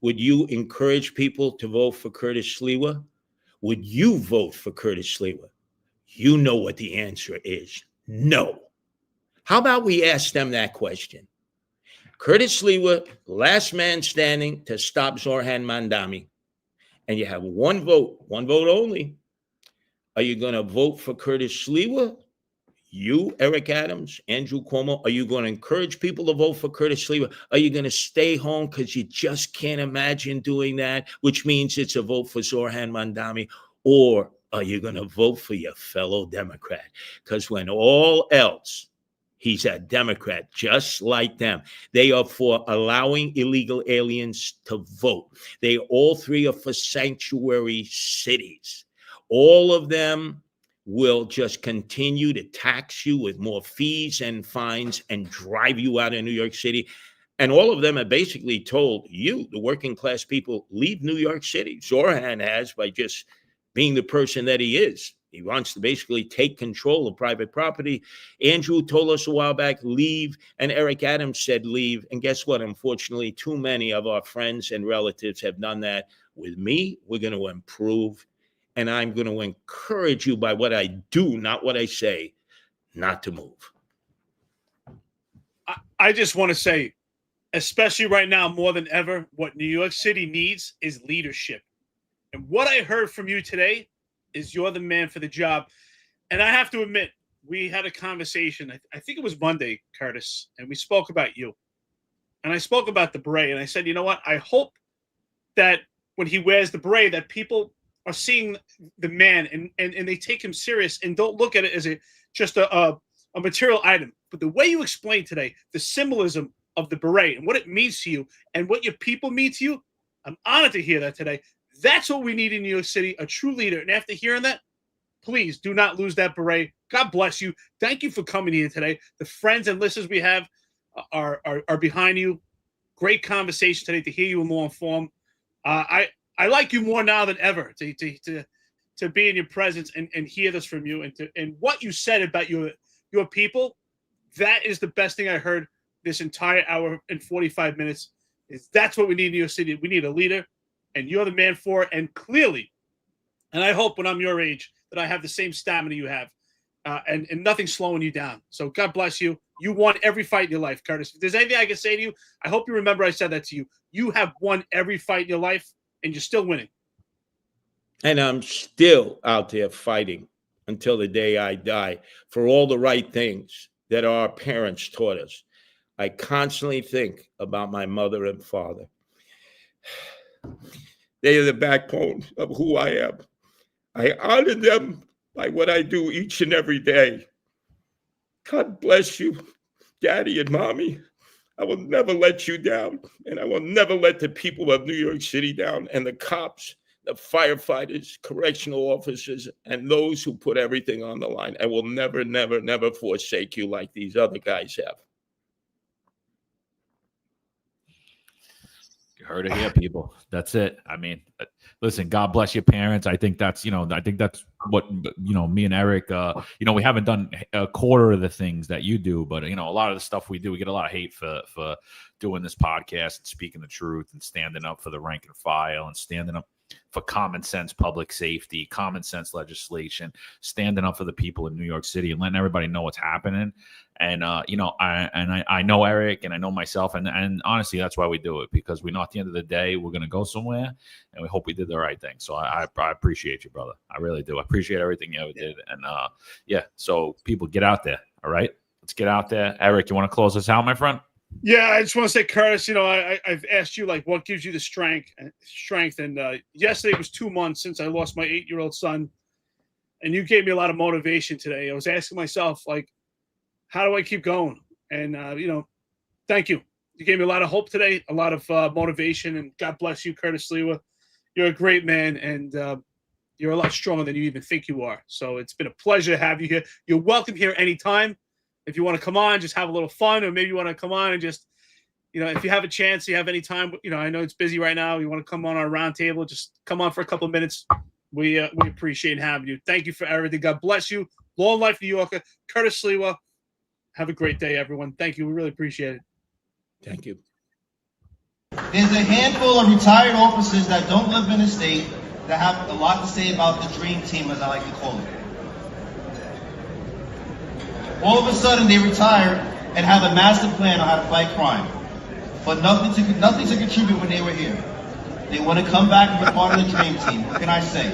would you encourage people to vote for Curtis Sliwa? Would you vote for Curtis Sliwa? You know what the answer is. No. How about we ask them that question? Curtis Sliwa, last man standing to stop Zohran Mamdani. And you have one vote only. Are you going to vote for Curtis Sliwa? You, Eric Adams, Andrew Cuomo, are you going to encourage people to vote for Curtis Sliwa? Are you going to stay home because you just can't imagine doing that, which means it's a vote for Zohran Mamdani? or are you going to vote for your fellow Democrat? Because when all else, he's a Democrat, just like them. They are for allowing illegal aliens to vote. They all three are for sanctuary cities. All of them will just continue to tax you with more fees and fines and drive you out of New York City. And all of them have basically told you, the working class people, leave New York City. Zohran has, by just being the person that he is. He wants to basically take control of private property. Andrew told us a while back, leave, and Eric Adams said leave. And guess what? Unfortunately, too many of our friends and relatives have done that. With me, we're going to improve, and I'm going to encourage you by what I do, not what I say, not to move.
I just want to say, especially right now, more than ever, what New York City needs is leadership. And what I heard from you today is you're the man for the job. And I have to admit, we had a conversation, I think it was Monday, Curtis, and we spoke about you. And I spoke about the beret, and I said, you know what? I hope that when he wears the beret, that people are seeing the man and they take him serious and don't look at it as just a material item. But the way you explained today, the symbolism of the beret and what it means to you and what your people mean to you, I'm honored to hear that today. That's what we need in New York City, a true leader. And after hearing that, please do not lose that beret. God bless you. Thank you for coming here today. The friends and listeners we have are behind you. Great conversation today to hear you in long form. I like you more now than ever to be in your presence and hear this from you and what you said about your people. That is the best thing I heard this entire hour and 45 minutes. That's what we need in New York City. We need a leader. And you're the man for it. And clearly, and I hope when I'm your age that I have the same stamina you have and nothing's slowing you down. So God bless you. You won every fight in your life, Curtis. If there's anything I can say to you, I hope you remember I said that to you. You have won every fight in your life and you're still winning.
And I'm still out there fighting until the day I die for all the right things that our parents taught us. I constantly think about my mother and father. They are the backbone of who I am. I honor them by what I do each and every day. God bless you, Daddy and Mommy. I will never let you down, and I will never let the people of New York City down, and the cops, the firefighters, correctional officers, and those who put everything on the line. I will never, never, never forsake you like these other guys have.
You heard it here, people. That's it. I mean, listen, God bless your parents. I think that's what, me and Eric, we haven't done a quarter of the things that you do, but, a lot of the stuff we do, we get a lot of hate for doing this podcast and speaking the truth and standing up for the rank and file and standing up for common sense public safety, common sense legislation, standing up for the people in New York City and letting everybody know what's happening. And, I know Eric and I know myself. And honestly, that's why we do it, because we know at the end of the day, we're going to go somewhere and we hope we did the right thing. So I appreciate you, brother. I really do. I appreciate everything you ever did. And so people, get out there. All right, let's get out there. Eric, you want to close us out, my friend?
Yeah, I just want to say, Curtis, I've asked you, what gives you the strength. And yesterday was 2 months since I lost my 8-year-old son. And you gave me a lot of motivation today. I was asking myself, how do I keep going? And, thank you. You gave me a lot of hope today, a lot of motivation. And God bless you, Curtis Sliwa. You're a great man, and you're a lot stronger than you even think you are. So it's been a pleasure to have you here. You're welcome here anytime. If you want to come on, just have a little fun, or maybe you want to come on and just, if you have a chance, you have any time, I know it's busy right now. You want to come on our round table, just come on for a couple of minutes. We appreciate having you. Thank you for everything. God bless you. Long life, New Yorker. Curtis Sliwa. Have a great day, everyone. Thank you. We really appreciate it.
Thank you.
There's a handful of retired officers that don't live in the state that have a lot to say about the dream team, as I like to call it. All of a sudden, they retire and have a master plan on how to fight crime, but nothing to contribute when they were here. They want to come back and be part of the dream team. What can I say?